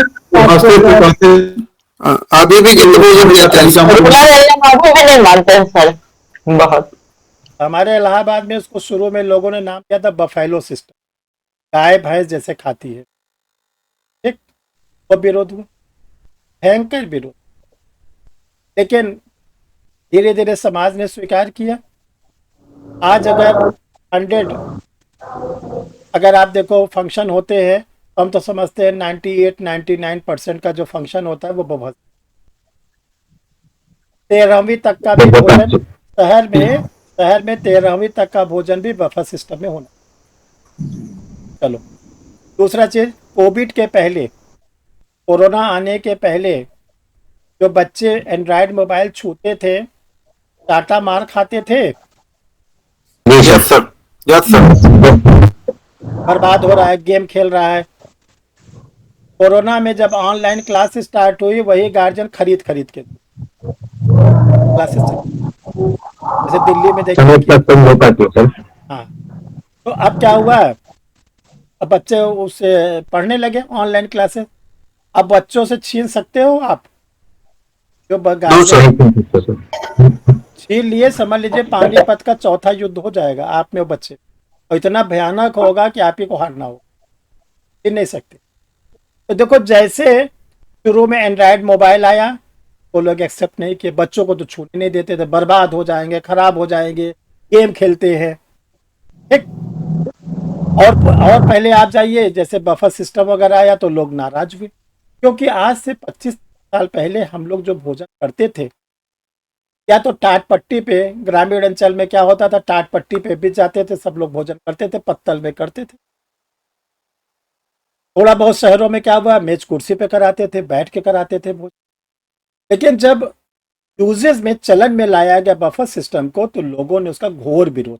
अभी भी कितने जन जाते हैं, नहीं मानते हैं सर बहुत। हमारे इलाहाबाद में उसको शुरू में लोगों ने नाम दिया था बफेलो सिस्टम, गाय भैंस जैसे खाती है, ठीक, वो विरोध हुआ, भयंकर विरोध। लेकिन धीरे धीरे समाज ने स्वीकार किया। आज अगर 100 अगर आप देखो फंक्शन होते हैं, तो हम तो समझते हैं 98-99% का जो फंक्शन होता है वो बहुत 13वीं तक का भी भोजन शहर में 13वीं तक का भोजन भी बफर सिस्टम में होना। चलो, दूसरा चीज, कोविड के पहले, कोरोना आने के पहले जो बच्चे एंड्रॉयड मोबाइल छूते थे, टाटा मार खाते थे, यस सर, यस सर, बर्बाद हो रहा है, गेम खेल रहा है। कोरोना में जब ऑनलाइन क्लास स्टार्ट हुई, वही गार्जियन खरीद के क्लासेस, जैसे दिल्ली में देखिए। हाँ, तो अब क्या हुआ? अब बच्चे उससे पढ़ने लगे ऑनलाइन क्लासेस। अब बच्चों से छीन सकते हो आप? जो छीन लिए, समझ लीजिए पानीपत का चौथा युद्ध हो जाएगा आप में, वो बच्चे, और इतना भयानक होगा कि आप ही को हारना होगा, छीन नहीं सकते। तो देखो, जैसे शुरू में एंड्रॉयड मोबाइल आया, वो लोग एक्सेप्ट नहीं किए, बच्चों को तो छूने नहीं देते थे, बर्बाद हो जाएंगे, खराब हो जाएंगे, गेम खेलते हैं, ठीक। और पहले आप जाइए, जैसे बफर सिस्टम वगैरह आया तो लोग नाराज हुए, क्योंकि आज से 25 साल पहले हम लोग जो भोजन करते थे, या तो टाट पट्टी पे, ग्रामीण अंचल में क्या होता था, टाट पट्टी पे बिछ जाते थे, सब लोग भोजन करते थे, पत्तल में करते थे। थोड़ा बहुत शहरों में क्या हुआ, मेज कुर्सी पे कराते थे, बैठ के कराते थे भोजन। लेकिन जब यूजेस में, चलन में लाया गया बफर सिस्टम को, तो लोगों ने उसका घोर विरोध,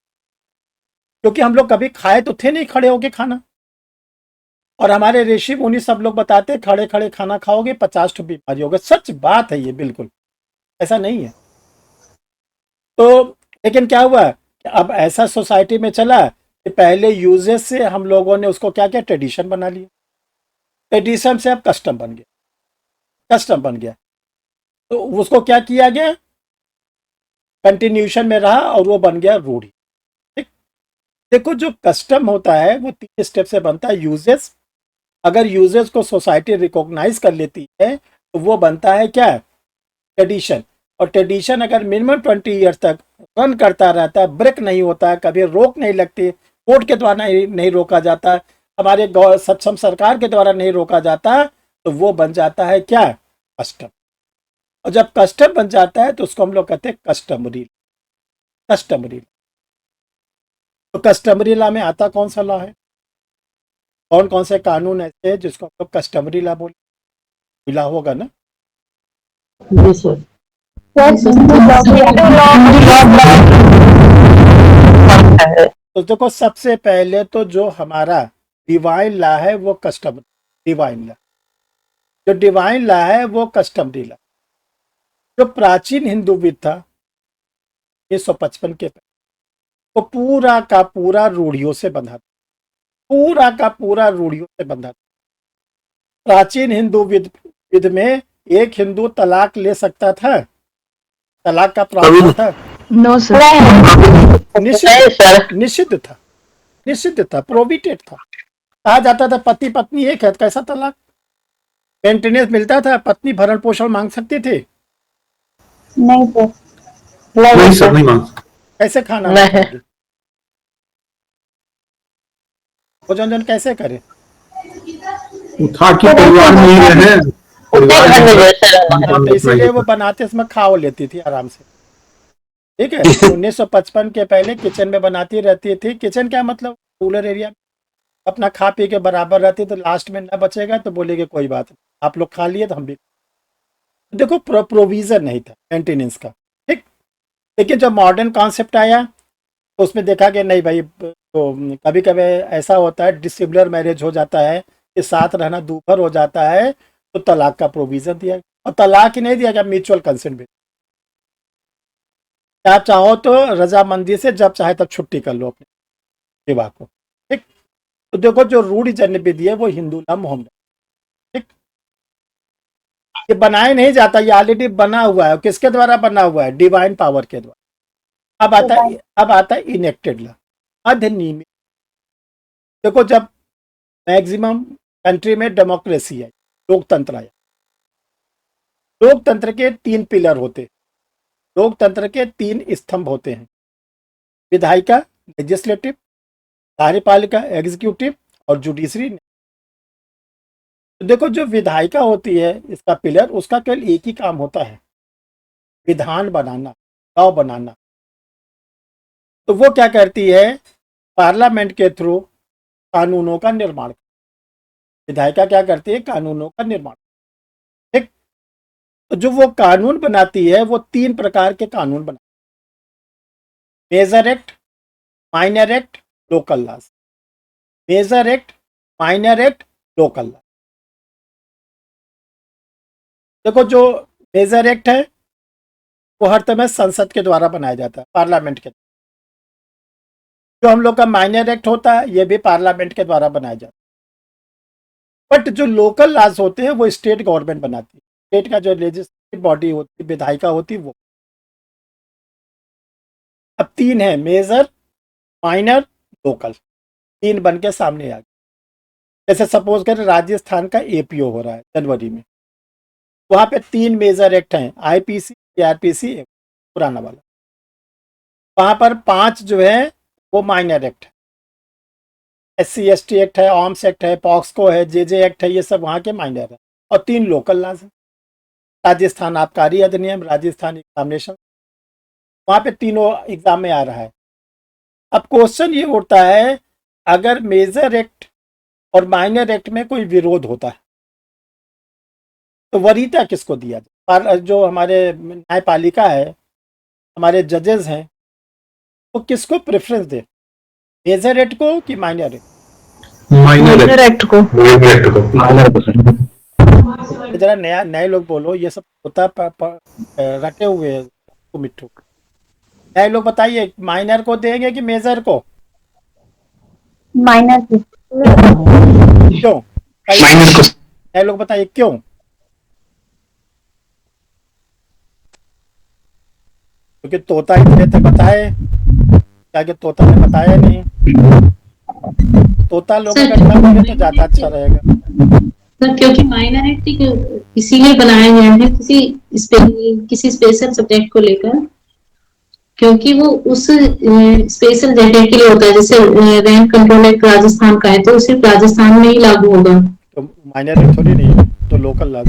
क्योंकि हम लोग कभी खाए तो थे नहीं खड़े होके खाना, और हमारे ऋषि मुनि सब लोग बताते खड़े खड़े खाना खाओगे 50 ठो बीमारी होगा। सच बात है ये, बिल्कुल ऐसा नहीं है। तो लेकिन क्या हुआ कि अब ऐसा सोसाइटी में चला कि पहले यूजेस से हम लोगों ने उसको क्या किया, ट्रेडिशन बना लिया, ट्रेडिशन से अब कस्टम बन गया, कस्टम बन गया। तो उसको क्या किया गया, कंटिन्यूशन में रहा और वो बन गया रूढ़ी। ठीक, देखो जो कस्टम होता है वो 3 स्टेप से बनता है। यूजेस, अगर यूजेस को सोसाइटी रिकॉग्नाइज कर लेती है तो वो बनता है क्या, ट्रेडिशन। और ट्रेडिशन अगर मिनिमम 20 ईयर्स तक रन करता रहता है, ब्रेक नहीं होता है, कभी रोक नहीं लगती, कोर्ट के द्वारा नहीं रोका जाता, हमारे सक्षम सरकार के द्वारा नहीं रोका जाता, तो वो बन जाता है क्या, कस्टम। और जब कस्टम बन जाता है तो उसको हम लोग कहते हैं कस्टमरी, कस्टमरी। तो कस्टमरी लॉ में आता कौन सा लॉ है, कौन कौन से कानून ऐसे हैं जिसको हम लोग कस्टमरी लॉ बोले, मिला होगा ना? जी सर। तो देखो सबसे पहले तो जो हमारा डिवाइन लॉ है वो कस्टम, डिवाइन लॉ, जो डिवाइन लॉ है वो कस्टमरी लॉ। जो प्राचीन हिंदू विद था 1955 के पहले, वो पूरा का पूरा रूढ़ियों से बंधा था, पूरा का पूरा रूढ़ियों से बंधा था। प्राचीन हिंदू विद में एक हिंदू तलाक ले सकता था, तलाक का प्रावधान था? No sir. निषिद्ध था, निषिद्ध था, प्रोहिबिटेड था। कहा जाता था पति पत्नी एक है, कैसा तलाक, मेंटेनेंस मिलता था, पत्नी भरण पोषण मांग सकती थी? नहीं सर, नहीं सर, नहीं मांग सकते। कैसे खाना भोजन कैसे करे? उठा के परिवार में ही रहे, तो इसीलिए वो बनाते इसमें खाओ लेती थी आराम से, ठीक है। 1955 के पहले किचन में बनाती रहती थी। किचन क्या मतलब, रूरल एरिया में अपना खा पी के बराबर रहती, तो लास्ट में ना बचेगा तो बोलेगे कोई बात नहीं, आप लोग खा लिए तो हम भी। देखो प्रोविजन नहीं था मेंटेनेंस का, ठीक। लेकिन जब मॉडर्न कॉन्सेप्ट आया तो उसमें देखा कि नहीं भाई, तो कभी कभी ऐसा होता है डिसिमिलर मैरिज हो जाता है, कि साथ रहना दूभर हो जाता है, तो तलाक का प्रोविजन दिया। और तलाक ही नहीं दिया गया, म्यूचुअल कंसेंट भी। आप चाहो तो रजामंदी से जब चाहे तब छुट्टी कर लो अपने विवाह को, ठीक। तो देखो जो रूढ़ जन्य विधि है वो हिंदू लॉ मोहम्मद, ठीक। ये बनाया नहीं जाता, ये ऑलरेडी बना हुआ है। किसके द्वारा बना हुआ है, डिवाइन पावर के द्वारा। अब आता है इनेक्टेड लॉ, अधिनियमित। देखो जब मैक्सिमम कंट्री में डेमोक्रेसी है, लोकतंत्र आया, लोकतंत्र के 3 पिलर होते हैं, लोकतंत्र के 3 स्तंभ होते हैं, विधायिका लेजिस्लेटिव, कार्यपालिका एग्जीक्यूटिव, और जुडिशरी। तो देखो जो विधायिका होती है, इसका पिलर, उसका केवल एक ही काम होता है, विधान बनाना, लॉ बनाना। तो वो क्या करती है, पार्लियामेंट के थ्रू कानूनों का निर्माण। विधायिका क्या करती है, कानूनों का निर्माण, ठीक। तो जो वो कानून बनाती है वो 3 प्रकार के कानून बनाती है, major act, minor act, local laws. Major act, minor act, local law. देखो जो मेजर एक्ट है वो हर समय संसद के द्वारा बनाया जाता है, पार्लियामेंट के। जो हम लोग का माइनर एक्ट होता है ये भी पार्लियामेंट के द्वारा बनाया जाता है। बट जो लोकल लॉज होते हैं वो स्टेट गवर्नमेंट बनाती है, स्टेट का जो लेजिस्लेटिव बॉडी होती है, विधायिका होती है वो। अब 3 है, मेजर, माइनर, लोकल, 3 बन के सामने आ गए। जैसे सपोज करें राजस्थान का एपीओ हो रहा है जनवरी में, वहाँ पे 3 मेजर एक्ट हैं, आईपीसी, सीआरपीसी, पुराना वाला। वहाँ पर 5 जो है वो माइनर एक्ट है, SC/ST एक्ट है, आर्म्स एक्ट है, पॉक्सको है, जेजे एक्ट है, ये सब वहाँ के माइनर है। और 3 लोकल लॉज हैं, राजस्थान आबकारी अधिनियम, राजस्थान एग्जामिनेशन, वहाँ पे तीनों एग्जाम में आ रहा है। अब क्वेश्चन ये उठता है, अगर मेजर एक्ट और माइनर एक्ट में कोई विरोध होता है तो वरीयता किसको दिया जाए? पर जो हमारे न्यायपालिका है, हमारे जजेस हैं, वो किसको प्रेफरेंस दे, मेजर एक्ट को कि माइनर एक्ट? माइनर एक्ट को। जरा नए लोग बोलो, ये सब होता रटे हुए हैं मिट्टू। नए लोग बताइए, माइनर को देंगे कि मेजर को? माइनर को। क्यों? माइनर को। नए लोग बताइए क्यों? क्योंकि तोता इतने तो बताए, क्या कि तोता ने बताया नहीं। तोता लोग अगर ना बोले तो ज्यादा अच्छा रहेगा। सर क्योंकि माइनर एक्ट इसीलिए बनाए गए हैं किसी स्पेशल सब्जेक्ट को लेकर, क्योंकि वो उस स्पेशल सब्जेक्ट के लिए होता है। जैसे रैंक कंट्रोल एक्ट राजस्थान का है तो सिर्फ राजस्थान में ही लागू होगा, तो माइनर एक्ट थोड़ी नहीं है, तो लोकल लॉज।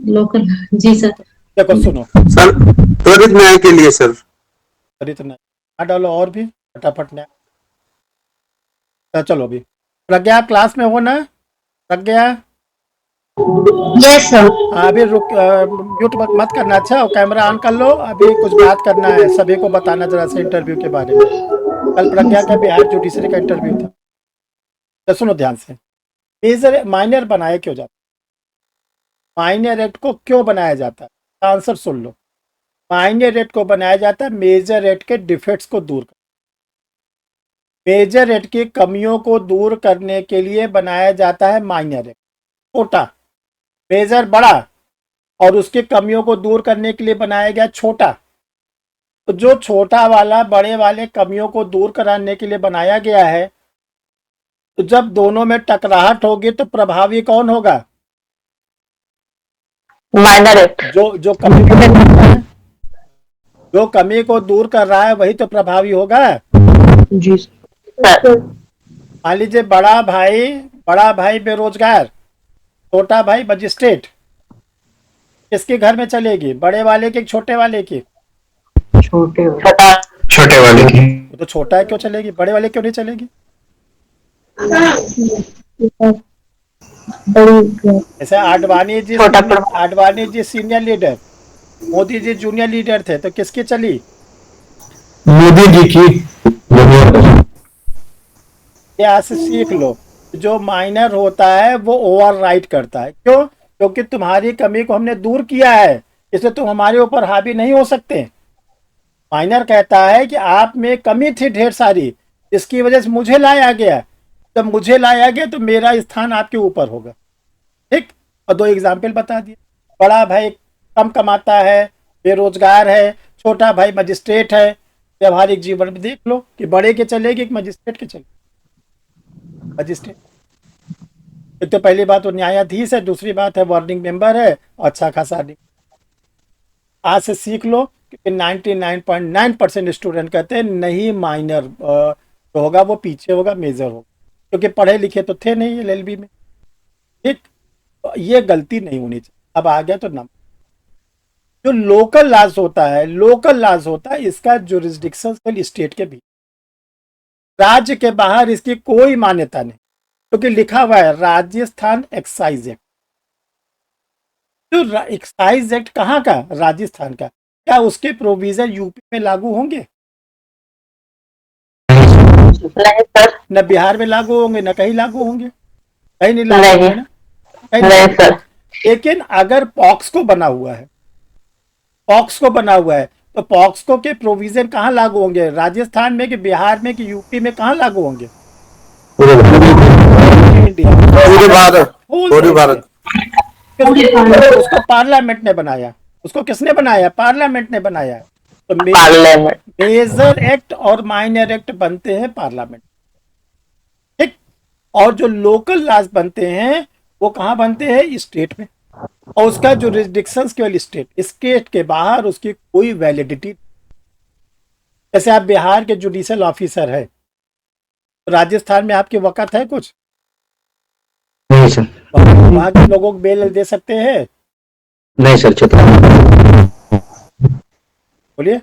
लोकल। जी सर। देखो सुनो सर, त्वरित न्याय के लिए सर, त्वरित न्याय डालो और भी फटाफट न्याय। चलो अभी प्रज्ञा क्लास में हो ना? प्रज्ञा यस सर। अभी रुक, म्यूट मत करना, अच्छा कैमरा ऑन कर लो, अभी कुछ बात करना है, सभी को बताना जरा से इंटरव्यू के बारे में। कल प्रज्ञा का बिहार जुडिशरी का इंटरव्यू था। तो सुनो ध्यान से, मेजर माइनर बनाया क्यों जाता है, माइनर एक्ट को क्यों बनाया जाता है? आंसर सुन लो। माइनर एक्ट को बनाया जाता है मेजर एक्ट के डिफेक्ट्स को दूर कर, मेजर एक्ट की कमियों को दूर करने के लिए बनाया जाता है माइनर एक्ट। छोटा, मेजर बड़ा, और उसकी कमियों को दूर करने के लिए बनाया गया छोटा। तो जो छोटा वाला बड़े वाले कमियों को दूर कराने के लिए बनाया गया है, तो जब दोनों में टकराहट होगी तो प्रभावी कौन होगा? Minor act. जो कमी को दूर कर रहा है, जो कमी को दूर कर रहा है वही तो प्रभावी होगा। जी सर। मान लीजिए बड़ा भाई बेरोजगार, छोटा भाई मजिस्ट्रेट, किसके घर में चलेगी, बड़े वाले की छोटे वाले की? छोटे वाले की। तो छोटा है क्यों चलेगी, बड़े वाले क्यों नहीं चलेगी? ऐसे Advani ji senior leader, Modi ji junior leader थे, तो किसकी चली? मोदी जी की। यहाँ से सीख लो, जो माइनर होता है वो ओवरराइड करता है। क्यों? क्योंकि तुम्हारी कमी को हमने दूर किया है, इसलिए तुम हमारे ऊपर हावी नहीं हो सकते। माइनर कहता है कि आप में कमी थी ढेर सारी, इसकी वजह से मुझे लाया गया, जब मुझे लाया गया तो मेरा स्थान आपके ऊपर होगा। ठीक, और 2 एग्जाम्पल बता दिए। बड़ा भाई कम कमाता है, बेरोजगार है, छोटा भाई मजिस्ट्रेट है। व्यवहारिक जीवन में देख लो कि बड़े के चलेगी कि मजिस्ट्रेट के चलेगी? मजिस्ट्रेट। एक तो पहली बात वो न्यायाधीश है, दूसरी बात है वार्निंग मेंबर है, अच्छा खासा नहीं। आज से सीख लो कि 99.9% स्टूडेंट कहते हैं नहीं, माइनर जो होगा वो पीछे होगा, मेजर होगा, क्योंकि पढ़े लिखे तो थे नहीं LLB में। ठीक, तो ये गलती नहीं होनी चाहिए। अब आ गया तो नंबर, जो लोकल लॉज होता है, इसका जुरिस्डिक्शन स्टेट के भी, राज्य के बाहर इसकी कोई मान्यता नहीं, क्योंकि लिखा हुआ है राजस्थान एक्साइज एक्ट। तो एक्साइज एक्ट कहाँ का? राजस्थान का। क्या उसके प्रोविजन यूपी में लागू होंगे? न बिहार में लागू होंगे, न कहीं लागू होंगे, कहीं नहीं लागू होंगे ना, कहीं नहीं। लेकिन अगर पॉक्सको बना हुआ है तो पॉक्सको के प्रोविजन कहाँ लागू होंगे? राजस्थान में कि बिहार में कि यूपी में? कहाँ लागू होंगे? पूरे भारत। उसको पार्लियामेंट ने बनाया, उसको किसने बनाया? पार्लियामेंट ने बनाया। तो मेजर एक्ट और माइनर एक्ट बनते हैं पार्लियामेंट। ठीक, और जो लोकल लॉज बनते हैं वो कहाँ बनते हैं? स्टेट में। और उसका जो रिस्ट्रिक्शंस केवल स्टेट के बाहर उसकी कोई वैलिडिटी। जैसे आप बिहार के जुडिशियल ऑफिसर है, तो राजस्थान में आपकी वक़्त है कुछ? नहीं सर। वहाँ के लोगों को बेल दे सकते हैं? नहीं सर, चुप। बोलिए।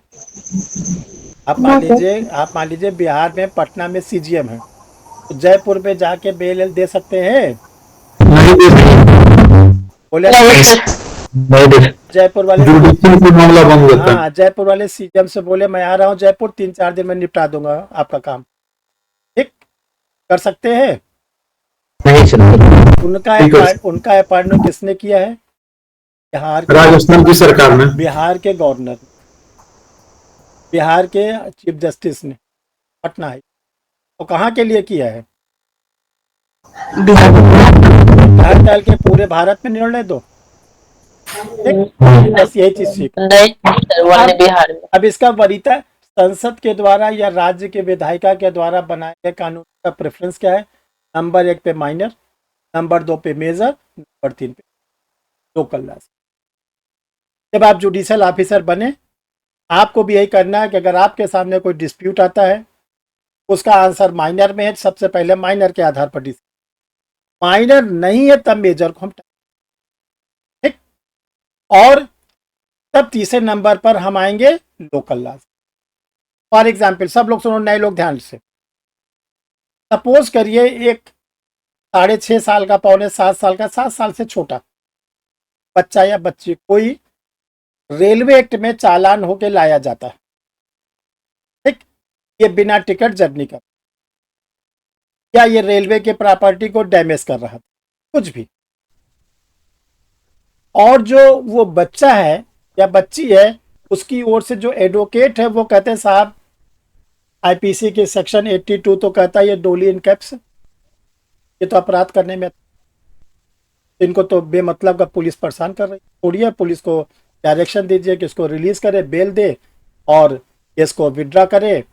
आप मान लीजिए बिहार में पटना में सीजीएम है, तो जयपुर में जाके बेल दे सकते हैं? नहीं दे सकते। बोले नहीं दे सकते। जयपुर वाले जुडिशियल का मामला बन जाता है। हाँ, जयपुर वाले सीजीएम से बोले मैं आ रहा हूँ जयपुर, 3-4 दिन में निपटा दूंगा आपका काम, ठीक कर सकते हैं? नहीं सर। उनका अपॉइंटमेंट किसने किया है? राजस्थान की सरकार ने, बिहार के गवर्नर, बिहार के चीफ जस्टिस ने, पटना है। तो कहाँ के लिए किया है? बिहार डाल के पूरे भारत में निर्णय दो, बस यही चीज सीख। अब इसका वरीयता संसद के द्वारा या राज्य के विधायिका के द्वारा बनाए गए कानून का प्रेफरेंस क्या है? नंबर 1 पे माइनर, नंबर 2 पे मेजर, नंबर 3 पे लोकल लॉ। जब आप जुडिशियल ऑफिसर बने, आपको भी यही करना है कि अगर आपके सामने कोई डिस्प्यूट आता है, उसका आंसर माइनर में है, सबसे पहले माइनर के आधार पर डिस्प्यूट, माइनर नहीं है तब मेजर को हम, ठीक, और तब तीसरे नंबर पर हम आएंगे लोकल लॉ। फॉर एग्जाम्पल, सब लोग सुनो, नए लोग ध्यान से। सपोज करिए एक 6.5 साल का, 6.25 साल का, 7 साल से छोटा बच्चा या बच्ची कोई रेलवे एक्ट में चालान होके लाया जाता है, ठीक, ये बिना टिकट जर्नी कर, या ये रेलवे के प्रॉपर्टी को डैमेज कर रहा था, कुछ भी, और जो वो बच्चा है या बच्ची है, उसकी ओर से जो एडवोकेट है वो कहते हैं साहब आईपीसी के सेक्शन 82 तो कहता है ये डोली इन कैप्स, ये तो अपराध करने में, इनको तो बेमतलब का पुलिस परेशान कर रही है, छोड़िए, पुलिस को डायरेक्शन दीजिए कि इसको रिलीज करे, बेल दे और इसको विड्रॉ करे,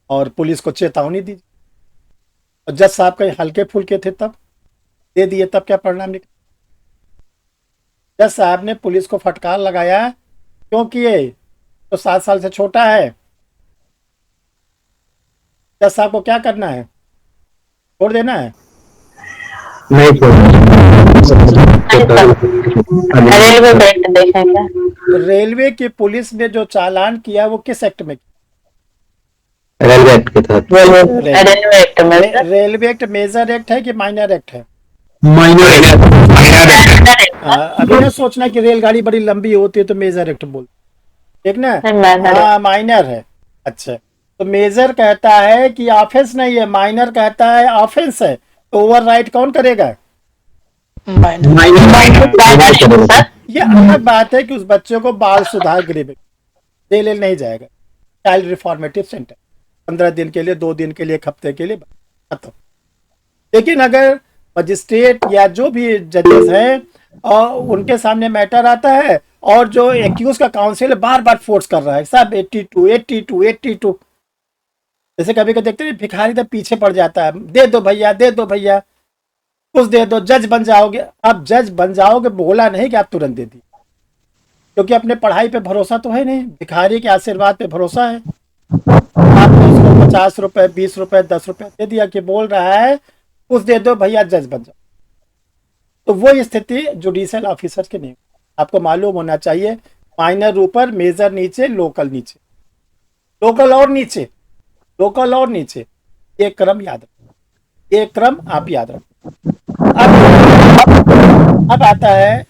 और पुलिस को चेतावनी दीजिए। और जज साहब कहीं हल्के फुल्के थे तब दे दिए, तब क्या परिणाम निकला? जज साहब ने पुलिस को फटकार लगाया, क्योंकि ये तो 7 साल से छोटा है। जज साहब को क्या करना है? छोड़ देना है? नहीं रेलवे की पुलिस ने जो चालान किया वो किस एक्ट में? रेलवे एक्ट के तहत। रेलवे एक्ट मेजर एक्ट है कि माइनर एक्ट है? माइनर। अभी ना सोचना कि रेलगाड़ी बड़ी लंबी होती है तो मेजर एक्ट बोल, ठीक ना? हाँ, माइनर है। अच्छा, तो मेजर कहता है कि ऑफेंस नहीं है, माइनर कहता है ऑफेंस है, तो ओवरराइड कौन करेगा? ये अलग बात है कि उस बच्चे को बाल सुधार गृह में जेल नहीं जाएगा, चाइल्ड रिफॉर्मेटिव सेंटर, 15 दिन के लिए, 2 दिन के लिए, 1 हफ्ते के लिए खत्म। लेकिन अगर मजिस्ट्रेट या जो भी जजेस हैं और उनके सामने मैटर आता है और जो एक्यूज का काउंसिल बार बार फोर्स कर रहा है, सब 82, जैसे कभी कभी देखते हैं भिखारी तो पीछे पड़ जाता है, दे दो भैया, दे दो भैया, कुछ दे दो, जज बन जाओगे। आप जज बन जाओगे बोला नहीं कि आप तुरंत दे दिए, क्योंकि अपने पढ़ाई पे भरोसा तो है नहीं, भिखारी के आशीर्वाद पे भरोसा है। आपने उसको 50 रुपए, 20 रुपए, 10 रुपए दे दिया कि बोल रहा है कुछ दे दो भैया, जज बन जाओ। तो वो स्थिति जुडिशियल ऑफिसर की नहीं। आपको मालूम होना चाहिए, माइनर ऊपर, मेजर नीचे, लोकल नीचे, लोकल और नीचे, लोकल और नीचे, ये क्रम याद रखो, ये क्रम आप याद रखो। अब आता है,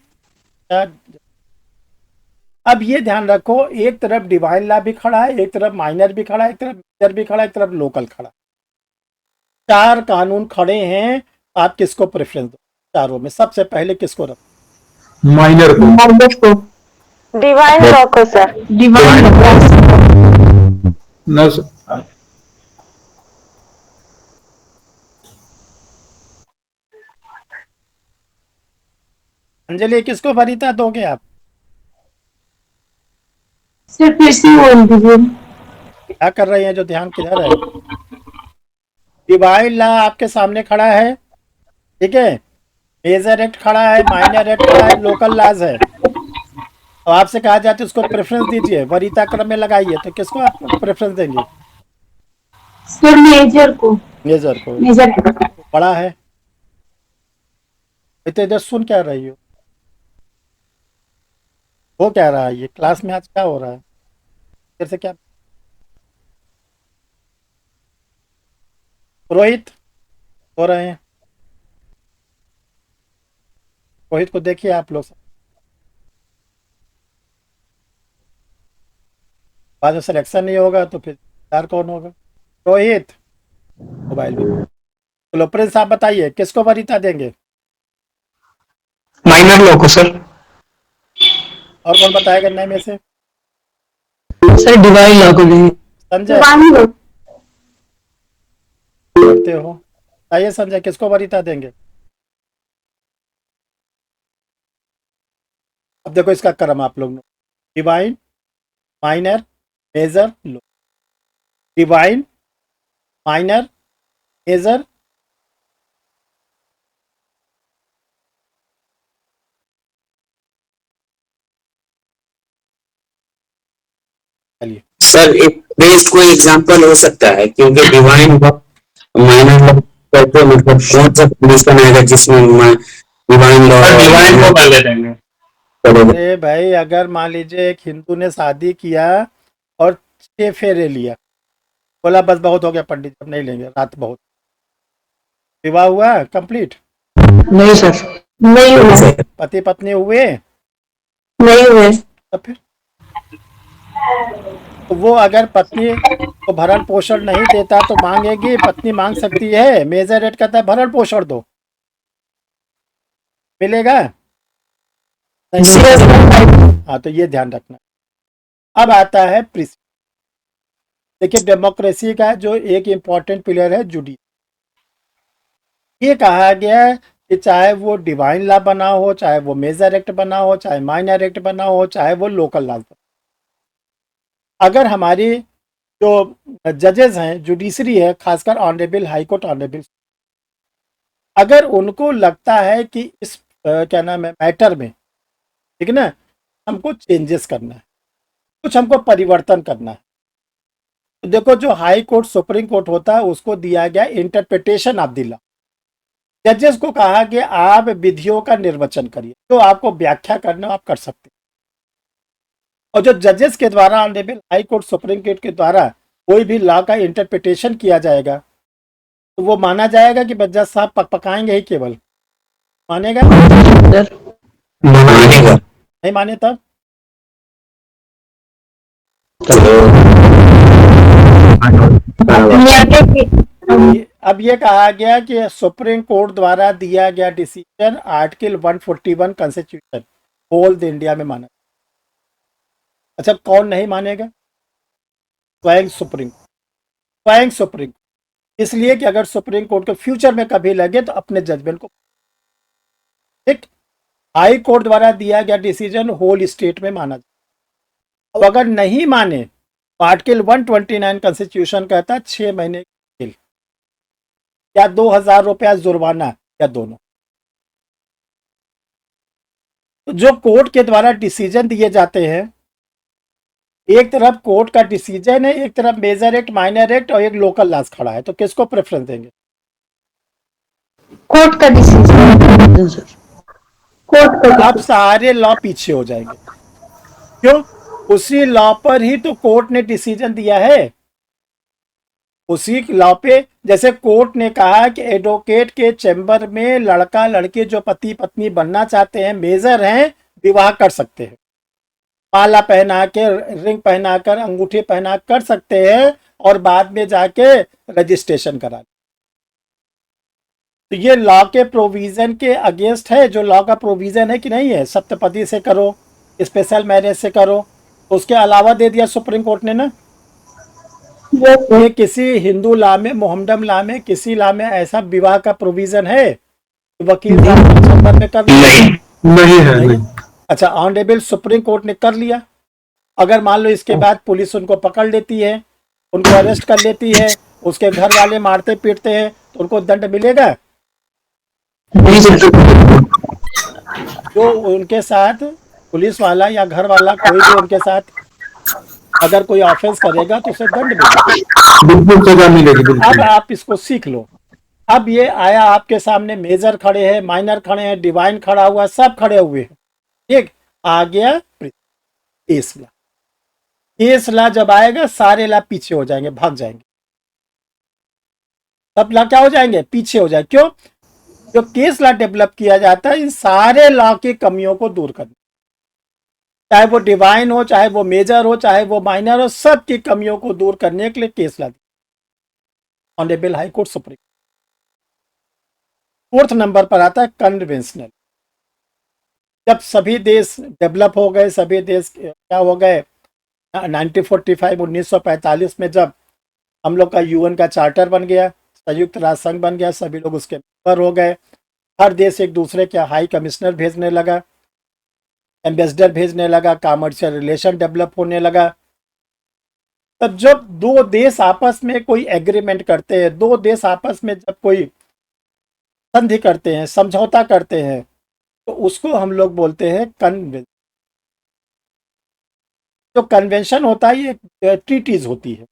अब ये ध्यान रखो, एक तरफ डिवाइन लॉ भी खड़ा है, एक तरफ माइनर भी खड़ा है, एक तरफ मेजर भी खड़ा है, एक तरफ लोकल खड़ा है। 4 कानून खड़े हैं, आप किसको प्रेफरेंस दो? चारों में सबसे पहले किसको रखो? माइनर को। डिवाइन लॉ को सर। डिवाइन ना सर। अंजलि, किसको वरीयता दोगे आप? सर फिर से बोल दीजिए। क्या कर रहे हैं? जो ध्यान किधर है? डिवाइन लॉ आपके सामने खड़ा है, ठीक है, मेजर एक्ट खड़ा है, माइनर एक्ट खड़ा है, लोकल लाज है। तो आपसे कहा जाता है उसको प्रेफरेंस दीजिए, वरीयता क्रम में लगाइए, तो किसको आप प्रेफरेंस देंगे? सर मेजर को। मेजर को। मेजर बड़ा है। इतने इधर सुन क्या रही हो क्या रहा है? ये क्लास में आज क्या हो रहा है? फिर से क्या? रोहित हो रहे हैं? रोहित को देखिए आप लोग। बाद में सिलेक्शन नहीं होगा तो फिर यार कौन होगा? रोहित मोबाइल में। चलो प्रिंस आप बताइए किसको वरीयता देंगे? माइनर लॉ को सर। और कौन बताएगा नए में से? सर डिवाइन लॉ को देंगे। संजय करते हो? आइए संजय, किसको वरीयता देंगे? अब देखो इसका क्रम आप लोग, डिवाइन, माइनर, मेजर, लो। डिवाइन, माइनर, मेजर, सर एक बेस्ट कोई एग्जांपल हो सकता है, क्योंकि डिवाइन माइनर लॉ करते मतलब कौन सा कंडीशन आएगा जिसमें डिवाइन लॉ डिवाइन को कर देंगे। अरे भाई अगर मान लीजिए एक हिंदू ने शादी किया और 6 फेरे लिया, बोला बस बहुत हो गया पंडित अब नहीं लेंगे, रात बहुत, विवाह हुआ कंप्लीट? नहीं सर, नहीं हुआ। पति पत्नी हुए? नहीं हुए। तो फिर तो वो अगर पत्नी को भरण पोषण नहीं देता तो मांगेगी, पत्नी मांग सकती है। मेजर रेट कहता है भरण पोषण दो, मिलेगा? हाँ, तो ये ध्यान रखना। अब आता है प्रीसिडेंट। देखिए डेमोक्रेसी का जो एक इम्पॉर्टेंट पिलर है जुडिशरी। ये कहा गया है कि चाहे वो डिवाइन लॉ बना हो, चाहे वो मेजर एक्ट बना हो, चाहे माइनर एक्ट बना हो, चाहे वो लोकल लॉ बना, अगर हमारी जो जजेस हैं, जुडिशरी है, खासकर ऑनरेबल हाई कोर्ट, ऑनरेबल, अगर उनको लगता है कि इस क्या नाम है मैटर में, ठीक है ना, हमको चेंजेस करना है, कुछ हमको परिवर्तन करना है, तो देखो जो हाई कोर्ट सुप्रीम कोर्ट होता है उसको दिया गया इंटरप्रिटेशन ऑफ द लॉ। जजेस को कहा कि आप विधियों का निर्वचन करिए, तो आपको व्याख्या करना आप कर सकते हैं। और जो जजेस के द्वारा honourable high court supreme court के द्वारा कोई भी लॉ का इंटरप्रिटेशन किया जाएगा तो वो माना जाएगा कि जज साहब पकाएंगे ही, केवल मानेगा? नहीं माने तब अब ये कहा गया कि सुप्रीम कोर्ट द्वारा दिया गया decision article 141 constitution whole the India में माना। अच्छा कौन नहीं मानेगा? स्वयं सुप्रीम। इसलिए कि अगर सुप्रीम कोर्ट को फ्यूचर में कभी लगे तो अपने जजमेंट को, ठीक, हाई कोर्ट द्वारा दिया गया डिसीजन होल स्टेट में माना जाए। अब अगर नहीं माने तो आर्टिकल 129 कॉन्स्टिट्यूशन कहता है 6 महीने की जेल या 2000 रुपया जुर्माना या दोनों। तो जो कोर्ट के द्वारा डिसीजन दिए जाते हैं, एक तरफ कोर्ट का डिसीजन है, एक तरफ मेजर एक्ट, माइनर एक्ट और एक लोकल लॉज खड़ा है, तो किसको प्रेफरेंस देंगे? कोर्ट का डिसीजन। कोर्ट का। अब सारे लॉ पीछे हो जाएंगे। क्यों? उसी लॉ पर ही तो कोर्ट ने डिसीजन दिया है। उसी लॉ पे, जैसे कोर्ट ने कहा कि एडवोकेट के चैम्बर में लड़का लड़की जो पति पत्नी बनना चाहते हैं, मेजर हैं, विवाह कर सकते हैं, माला पहना के, रिंग पहनाकर, अंगूठी पहना कर सकते हैं और बाद में जाके रजिस्ट्रेशन करा। तो ये लॉ के प्रोविजन के अगेंस्ट है। जो लॉ का प्रोविजन है कि नहीं है, सप्तपदी से करो, स्पेशल मैरिज से करो, उसके अलावा दे दिया सुप्रीम कोर्ट ने ना। ये किसी हिंदू लॉ में, मोहम्मदन लॉ में, किसी लॉ में ऐसा विवाह का प्रोविजन है? वकील साहब में कर नहीं है, नहीं। अच्छा, ऑनरेबल सुप्रीम कोर्ट ने कर लिया। अगर मान लो इसके बाद पुलिस उनको पकड़ लेती है, उनको अरेस्ट कर लेती है, उसके घर वाले मारते पीटते हैं, तो उनको दंड मिलेगा? जो उनके साथ पुलिस वाला या घर वाला कोई भी उनके साथ अगर कोई ऑफेंस करेगा तो उसे दंड मिलेगा, बिल्कुल सजा मिलेगी, अब बिल्कुल। आप इसको सीख लो। अब ये आया आपके सामने, मेजर खड़े हैं, माइनर खड़े हैं, डिवाइन खड़ा हुआ, सब खड़े हुए हैं, ठीक। आ गया केस ला। केस ला जब आएगा सारे ला पीछे हो जाएंगे, भाग जाएंगे, सब ला क्या हो जाएंगे, पीछे हो जाएंगे। क्यों? जो केस ला डेवलप किया जाता है इन सारे लॉ की कमियों को दूर करने, चाहे वो डिवाइन हो, चाहे वो मेजर हो, चाहे वो माइनर हो, सब की कमियों को दूर करने के लिए case law honourable high court supreme. 4th number पर आता है कन्वेंशनल। जब सभी देश डेवलप हो गए, सभी देश क्या हो गए, 1945 में जब हम लोग का यूएन का चार्टर बन गया, संयुक्त राष्ट्र संघ बन गया, सभी लोग उसके मेंबर हो गए, हर देश एक दूसरे के हाई कमिश्नर भेजने लगा, एम्बेसडर भेजने लगा, कमर्शियल रिलेशन डेवलप होने लगा। तब जब दो देश आपस में कोई एग्रीमेंट करते हैं, दो देश आपस में जब कोई संधि करते हैं, समझौता करते हैं, तो उसको हम लोग बोलते हैं कन्वेंशन। जो कन्वेंशन होता है ये ट्रीटीज होती है।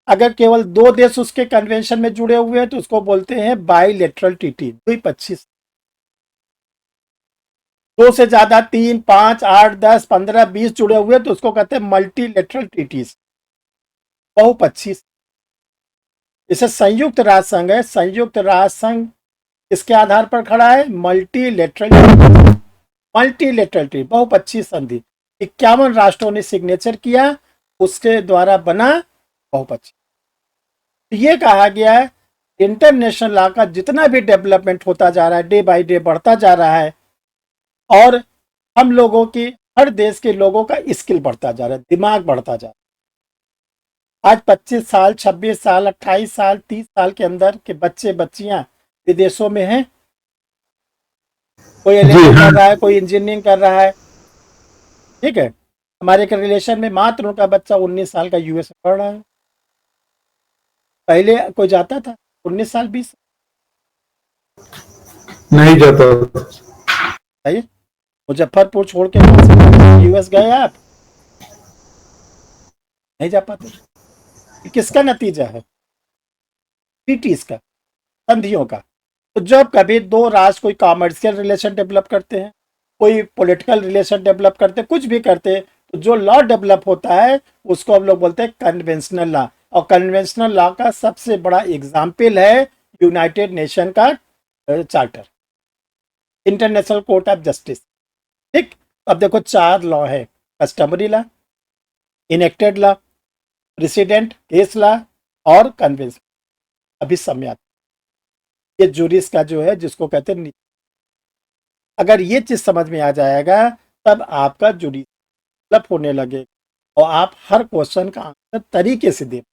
अगर केवल दो देश उसके कन्वेंशन में जुड़े हुए हैं तो उसको बोलते हैं बाइलेटरल ट्रीटी। 25 दो से ज्यादा 3, 5, 8, 10, 15, 20 जुड़े हुए तो उसको कहते हैं मल्टीलेटरल ट्रीटीज, बहुपक्षीय। इसे संयुक्त राष्ट्र संघ है। संयुक्त राष्ट्र संघ इसके आधार पर खड़ा है, मल्टीलेटरल ट्रीटी, बहुपक्षीय संधि। 51 राष्ट्रों ने सिग्नेचर किया, उसके द्वारा बना बहुपक्षीय। ये कहा गया है इंटरनेशनल लॉ का जितना भी डेवलपमेंट होता जा रहा है, डे बाय डे बढ़ता जा रहा है, और हम लोगों की, हर देश के लोगों का स्किल बढ़ता जा रहा है, दिमाग बढ़ता जा रहा है। आज 25 साल, 26 साल, 28 साल, 30 साल के अंदर के बच्चे बच्चियां विदेशों में हैं, कोई एलएलबी कर रहा है, कोई इंजीनियरिंग कर रहा है, ठीक है। हमारे के रिलेशन में मात्र उनका बच्चा 19 साल का यूएस में पढ़ रहा है। पहले कोई जाता था 19 साल 20 नहीं जाता। सही, मुजफ्फरपुर छोड़ के यूएस गए आप, नहीं जा पाते। किसका नतीजा है? ट्रीटीज का, संधियों का। तो जब कभी दो राष्ट्र कोई कॉमर्शियल रिलेशन डेवलप करते हैं, कोई पॉलिटिकल रिलेशन डेवलप करते हैं, कुछ भी करते हैं, तो जो लॉ डेवलप होता है उसको हम लोग बोलते हैं कन्वेंशनल लॉ। और कन्वेंशनल लॉ का सबसे बड़ा एग्जाम्पल है यूनाइटेड नेशन का charter, international court of justice, ठीक। अब देखो 4 लॉ है, customary law, enacted law, president case law और कन्वेंशन। अभी सम्यात, ये जूरिस का जो है जिसको कहते हैं, अगर ये चीज समझ में आ जाएगा तब आपका जूरिस डेवलप होने लगे और आप हर क्वेश्चन का आंसर तरीके से दे।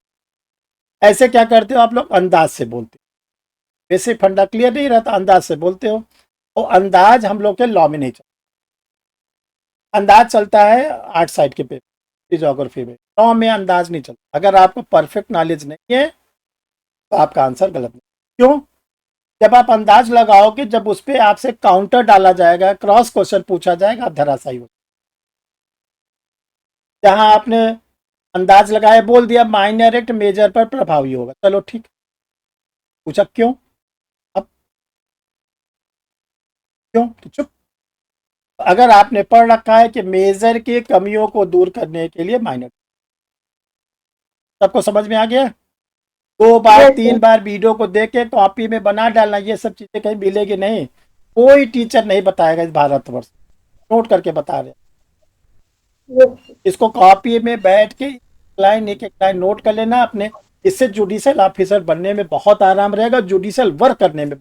ऐसे क्या करते हो आप लोग? अंदाज से बोलते हो, वैसे फंडा क्लियर नहीं रहता, अंदाज से बोलते हो। और अंदाज हम लोग के लॉ में नहीं चलता। अंदाज चलता है 8 साइड के पेपर ज्योग्राफी में, लॉ में अंदाज नहीं चलता। अगर आपको परफेक्ट नॉलेज नहीं है तो आपका आंसर गलत नहीं। क्यों? जब आप अंदाज लगाओगे, जब उस पर आपसे काउंटर डाला जाएगा, क्रॉस क्वेश्चन पूछा जाएगा, आप धराशायी हो। जहां आपने अंदाज लगाया, बोल दिया माइनर एक्ट मेजर पर प्रभावी होगा, चलो ठीक, पूछा क्यों? अब क्यों? तो चुप। अगर आपने पढ़ रखा है कि मेजर की कमियों को दूर करने के लिए माइनर, सबको समझ में आ गया? 2 बार 3 बार वीडियो को देख के कॉपी में बना डालना, ये सब चीजें कहीं मिलेगी नहीं, कोई टीचर नहीं बताएगा इस भारतवर्ष। नोट करके बता रहे, इसको कॉपी में बैठ के लाइन एक लाइन नोट कर लेना अपने। इससे जुडिशियल ऑफिसर बनने में बहुत आराम रहेगा, जुडिशियल वर्क करने में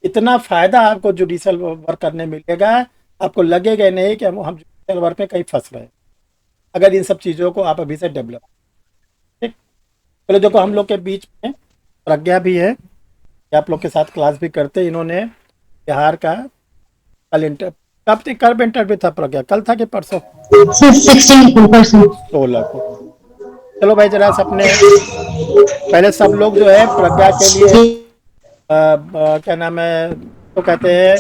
इतना फायदा आपको जुडिशियल वर्क करने मिलेगा, आपको लगेगा नहीं कि हम जुडिशियल वर्क में कहीं फंस रहे हैं, अगर इन सब चीजों को आप अभी से डेवलप। ठीक, चलो देखो हम लोग के बीच में प्रज्ञा भी है, आप लोग के साथ क्लास भी करते हैं। इन्होंने बिहार का कल कब इंटरव्यू था प्रज्ञा? कल था कि परसों? 16 को। चलो भाई जरा अपने पहले सब लोग जो है प्रज्ञा के लिए क्या नाम है, तो कहते हैं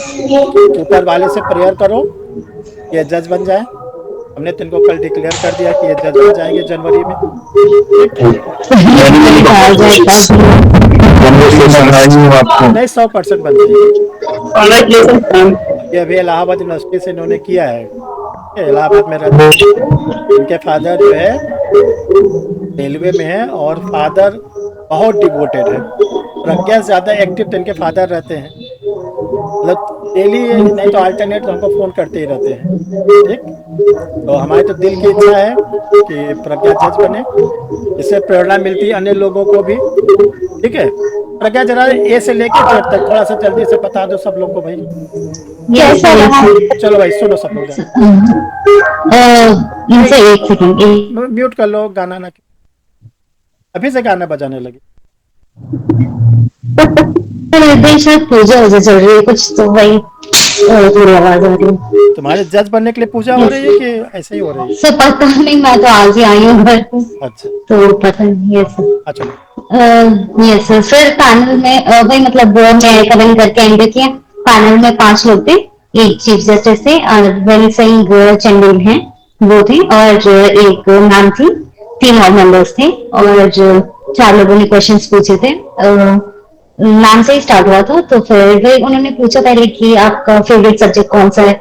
ऊपर वाले से प्रेयर करो ये जज बन जाए। हमने तिनको कल डिक्लेयर कर दिया कि ये जज बन जाएंगे जनवरी में। नहीं 100% बन जाएंगे। ये अभी इलाहाबाद यूनिवर्सिटी से इन्होंने किया है, इलाहाबाद में रहते हैं। इनके फादर जो है रेलवे में है और फादर बहुत डिवोटेड है। प्रज्ञा ज़्यादा एक्टिव तो इनके फादर रहते हैं, मतलब डेली नहीं तो अल्टरनेट तो हमको फ़ोन करते ही रहते हैं। ठीक, तो हमारी तो दिल की इच्छा है कि प्रज्ञा जज बने, इससे प्रेरणा मिलती है अन्य लोगों को भी। ठीक है, प्रज्ञा जरा ए से लेके जेड तक थोड़ा सा जल्दी से बता दो सब लोग को भाई। चलो भाई सुनो सब लोग, एक सेकंड म्यूट कर लो, गाना ना अभी से गाना बजाने लगे। शायद पूजा वजह चल रही है कुछ, तो भाई पूरी आवाज आ रही है। तुम्हारे जज बनने के लिए पूजा हो रही है कि ऐसे ही हो रही है? सर पता नहीं, मैं तो आज ही आई हूँ घर पे। अच्छा, तो पता नहीं है सर। अच्छा यस सर। फिर पैनल में भाई मतलब मैं कमेंट करके एंटर किया। पैनल में 5 लोग थे, एक चीफ जस्टिस थे, वेल सिंह चंदेल हैं वो थे, और एक मैम थी, 3 और मेंबर्स थे, और 4 लोगों ने क्वेश्चंस पूछे थे। मैम से ही स्टार्ट हुआ था। तो फिर उन्होंने पूछा पहले कि आपका फेवरेट सब्जेक्ट कौन सा है।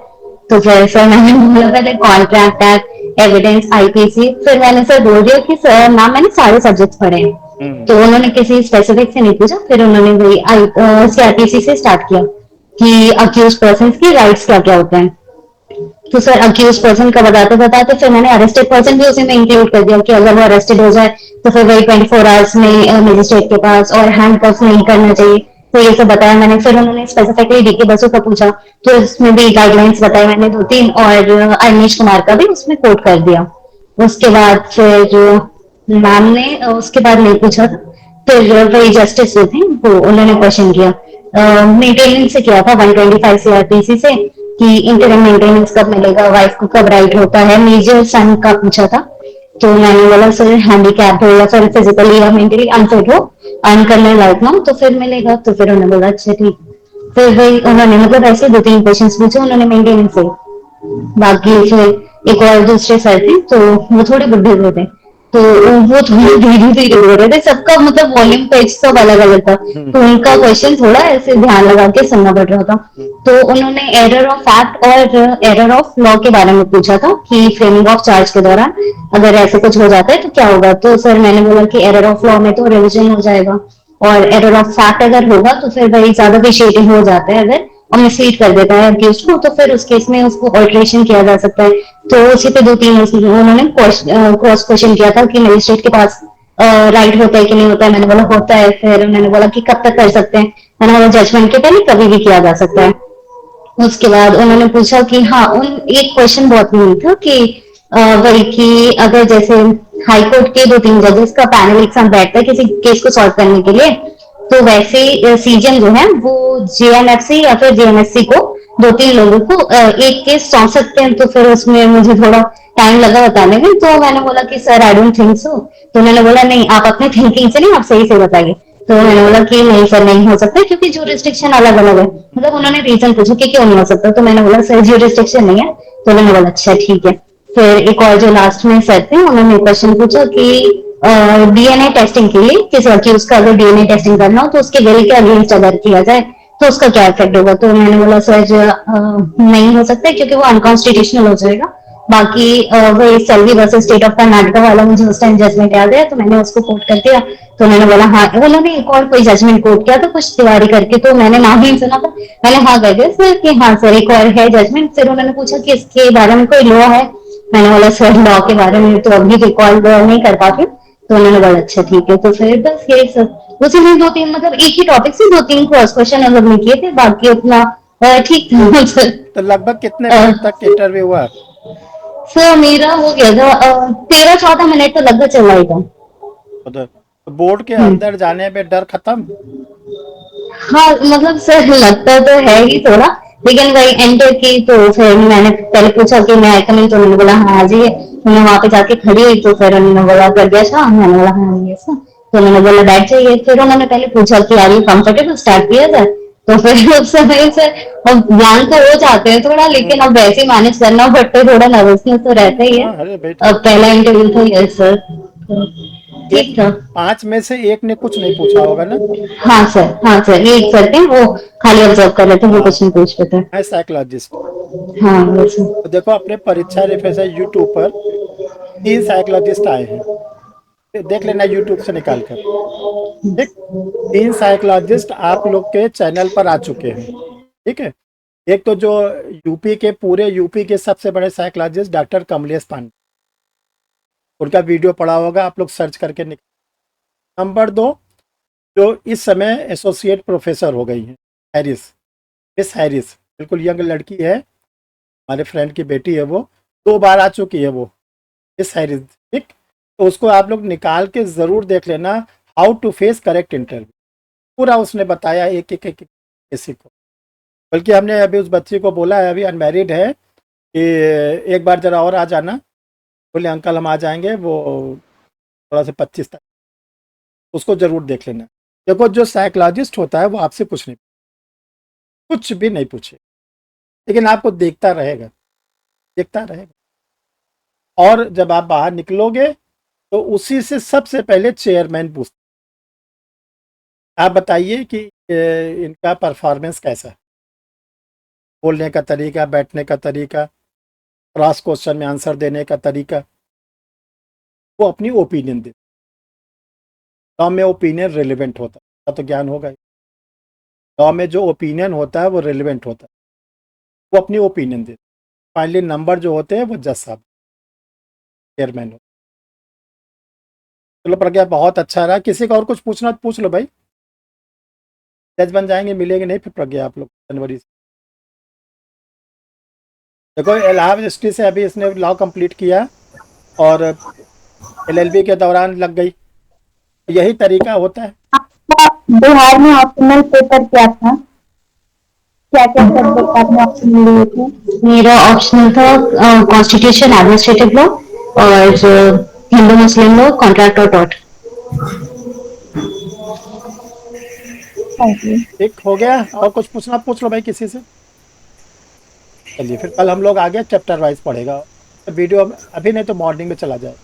तो फिर मैंने बोला पहले कॉन्ट्रैक्ट एक्ट, एविडेंस, आईपीसी। फिर मैंने सर बोल दिया कि सर मैम मैंने सारे सब्जेक्ट पढ़े हैं। तो उन्होंने किसी स्पेसिफिक से नहीं पूछा। फिर उन्होंने वही सीआरपीसी से स्टार्ट किया कि अक्यूज पर्सन की राइट्स क्या क्या होते हैं। तो सर अक्यूज पर्सन का बताते बताते फिर मैंने अरेस्टेड पर्सन भी उसी में इंक्लूड कर दिया कि अगर वो अरेस्टेड हो जाए तो फिर वही 24 आवर्स में मजिस्ट्रेट के पास, और हैंडकफ नहीं करना चाहिए। तो ये सब बताया मैंने। फिर उन्होंने स्पेसिफिकली डीके बसु का पूछा, तो इसमें भी गाइडलाइंस बताए मैंने 2-3, और अनिश कुमार का भी उसमें कोट कर दिया। उसके बाद फिर मैम ने उसके बाद नहीं पूछा। फिर वही जस्टिस जो थे वो उन्होंने क्वेश्चन किया, मेंटेनेंस से किया था 125 सीआरपीसी से कि इंटरम मेंटेनेंस कब मिलेगा, वाइफ को कब राइट होता है, मेजर सन का पूछा था। तो मैंने बोला सर हैंडीकैप हो या फिर फिजिकली या मेंटली अनफिट हो, अर्न करने लायक ना, तो फिर मिलेगा। तो फिर उन्होंने बोला अच्छा ठीक। फिर वही उन्होंने मतलब ऐसे 2-3 क्वेश्चन पूछे उन्होंने मेंटेनेंस से। बाकी फिर एक और दूसरे सर थे, तो वो थोड़े बुढ़े हुए थे, तो वो थोड़ा धीरे धीरे बोल रहे थे। सबका मतलब वॉल्यूम पेज सब अलग अलग था, तो उनका क्वेश्चन थोड़ा ऐसे ध्यान लगा के सुनना पड़ रहा था। तो उन्होंने एरर ऑफ फैक्ट और एरर ऑफ लॉ के बारे में पूछा था कि फ्रेमिंग ऑफ चार्ज के दौरान अगर ऐसे कुछ हो जाता है तो क्या होगा। तो सर मैंने बोला कि एरर ऑफ लॉ में तो रिविजन हो जाएगा, और एरर ऑफ फैक्ट अगर होगा तो फिर वही ज्यादा विशेटिंग हो जाता है अगर और मिसलीड कर देता है अक्यूज को, तो फिर उस केस में उसको ऑल्टरेशन किया जा सकता है। तो उसी पे 2-3 उन्होंने क्रॉस क्वेश्चन किया था कि मजिस्ट्रेट के पास राइट होता है कि नहीं होता है। मैंने बोला होता है। फिर उन्होंने बोला कि कब तक कर सकते हैं। मैंने बोला जजमेंट के पहले कभी भी किया जा सकता है। उसके बाद उन्होंने पूछा कि हाँ एक क्वेश्चन बहुत मेन था कि वही कि अगर जैसे हाई कोर्ट के 2-3 जजेस का पैनल एक साथ बैठता है किसी केस को सॉल्व करने के लिए, तो वैसे सीजीएम जो है वो जेएमएफसी या फिर जेएमएससी को 2-3 लोगों को एक केस सौंप सकते हैं। तो फिर उसमें मुझे थोड़ा टाइम लगा बताने में। तो मैंने बोला कि sir I don't think so. तो उन्होंने बोला नहीं आप अपने थिंकिंग से नहीं, आप सही से बताइए। तो मैंने बोला कि नहीं सर नहीं हो सकता क्योंकि जो रिस्ट्रिक्शन अलग अलग है। मतलब उन्होंने रीजन पूछा कि क्यों नहीं हो सकता। तो मैंने बोला सर जो रिस्ट्रिक्शन नहीं है। तो उन्होंने बोला अच्छा ठीक है। फिर एक और जो लास्ट में सर थे उन्होंने क्वेश्चन पूछा कि डीएनए टेस्टिंग के लिए किसी अक्यूज का अगर डीएनए टेस्टिंग करना हो तो उसके विल के अगेंस्ट अगर किया जाए तो उसका क्या इफेक्ट होगा। तो मैंने बोला सर नहीं हो सकता क्योंकि वो अनकॉन्स्टिट्यूशनल हो जाएगा। बाकी वो Selvi versus state of Karnataka वाला मुझे उस टाइम जजमेंट याद है, तो मैंने उसको कोट कर दिया। तो उन्होंने बोला हाँ, उन्होंने एक और कोई जजमेंट कोट किया था कुछ तिवारी करके, तो मैंने नाम ही सुना था। मैंने हाँ कह दिया सर कि हाँ सर एक और है जजमेंट। फिर उन्होंने पूछा कि इसके बारे में कोई लॉ है। मैंने बोला सर लॉ के बारे में तो अभी रिकॉल नहीं कर पाती। तो उन्होंने बोला अच्छा ठीक है। तो फिर बस यही सब उसी में 2-3 मतलब एक ही टॉपिक से 2-3 क्रॉस क्वेश्चन हम लोग ने किए थे। बाकी उतना ठीक था सर। तो लगभग कितने मिनट तक इंटरव्यू हुआ? सर मेरा हो गया था 13-14 मिनट तो लगभग चल रहा था। तो बोर्ड के अंदर जाने पे डर खत्म? हाँ मतलब सर लगता तो है ही थोड़ा, लेकिन वही एंटर की तो फिर मैंने पहले पूछा कि मैं कमिंग, तो उन्होंने बोला हाँ आ जाइए। मैं वहां पे जाके खड़ी हुई तो फिर उन्होंने बोला कर दिया था। मैंने बोला हाँ ये सर। तो मैंने बोला बैठ जाइए। फिर उन्होंने पहले पूछा कि यार ये कंफर्टेबल, स्टार्ट किया जाए। तो फिर उस समय से अब ज्ञान तो हो जाते हैं थोड़ा, लेकिन अब वैसे ही मैनेज करना पड़ता है, थोड़ा नर्वसनेस तो रहता ही है। अरे बेटा, अब पहला इंटरव्यू था। यस सर, ठीक था। 5 में से 1 ने कुछ नहीं पूछा होगा ना? हाँ सर, हाँ सर, एक सर थे वो खाली ऑब्जर्व कर रहे थे, वो कुछ नहीं पूछ रहे थे। मैं साइकोलॉजिस्ट। हाँ वैसे। तो देखो अपने परीक्षा रेफरेंस यूट्यूब पर 3 साइकोलॉजिस्ट आए हैं, देख लेना यूट्यूब से निकाल कर। ठीक, 3 साइकोलॉजिस्ट आप लोग के चैनल पर आ चुके हैं। ठीक है, एक तो जो पूरे यूपी के सबसे बड़े साइकोलॉजिस्ट डॉक्टर कमलेश पांडे, उनका वीडियो पड़ा होगा, आप लोग सर्च करके निकाल। नंबर 2, जो इस समय एसोसिएट प्रोफेसर हो गई हैं, हैरिस, मिस हैरिस, बिल्कुल यंग लड़की है, हमारे फ्रेंड की बेटी है, वो 2 बार आ चुकी है, वो मिस हैरिस। ठीक, तो उसको आप लोग निकाल के ज़रूर देख लेना, how to face correct interview, पूरा उसने बताया एक किसी को। बल्कि हमने अभी उस बच्ची को बोला है, अभी अनमैरिड है, कि एक बार ज़रा और आ जाना। बोले अंकल हम आ जाएंगे, वो थोड़ा सा 25 तक, उसको ज़रूर देख लेना। देखो जो साइकोलॉजिस्ट होता है वो आपसे कुछ भी नहीं पूछे, लेकिन आपको देखता रहेगा। और जब आप बाहर निकलोगे तो उसी से सबसे पहले चेयरमैन पूछता, आप बताइए कि इनका परफॉर्मेंस कैसा है, बोलने का तरीका, बैठने का तरीका, क्रॉस क्वेश्चन में आंसर देने का तरीका, वो अपनी ओपिनियन दे। लॉ में ओपिनियन रिलेवेंट होता है, तो ज्ञान होगा ही। लॉ में जो ओपिनियन होता है वो रिलेवेंट होता है, वो अपनी ओपिनियन दे। फाइनली नंबर जो होते हैं वो जज साहब, चेयरमैन होते। चलो प्रज्ञा, बहुत अच्छा रहा। किसी का और कुछ पूछना तो पूछ लो भाई, जज बन जाएंगे, मिलेंगे नहीं फिर प्रज्ञा आप लोग जनवरी से। देखो इलाहाबाद यूनिवर्सिटी से अभी इसने लॉ कंप्लीट किया और LLB के दौरान लग गई, यही तरीका होता है। बिहार में ऑप्शनल पेपर क्या था? क्या क्या सब्जेक्ट आपने ऑप्शनल लिए थे? मेरा ऑप्शनल था कॉन्स्टिट्यूशन, एडमिनिस्ट्रेटिव लॉ और हिंदू मुस्लिम लॉ, कॉन्ट्रैक्ट और टॉर्ट। ठीक हो गया, और कुछ पूछना पूछ लो भाई किसी से। चलिए फिर कल हम लोग आगे चैप्टर वाइज पढ़ेगा, वीडियो अभी नहीं तो मॉर्निंग में चला जाए।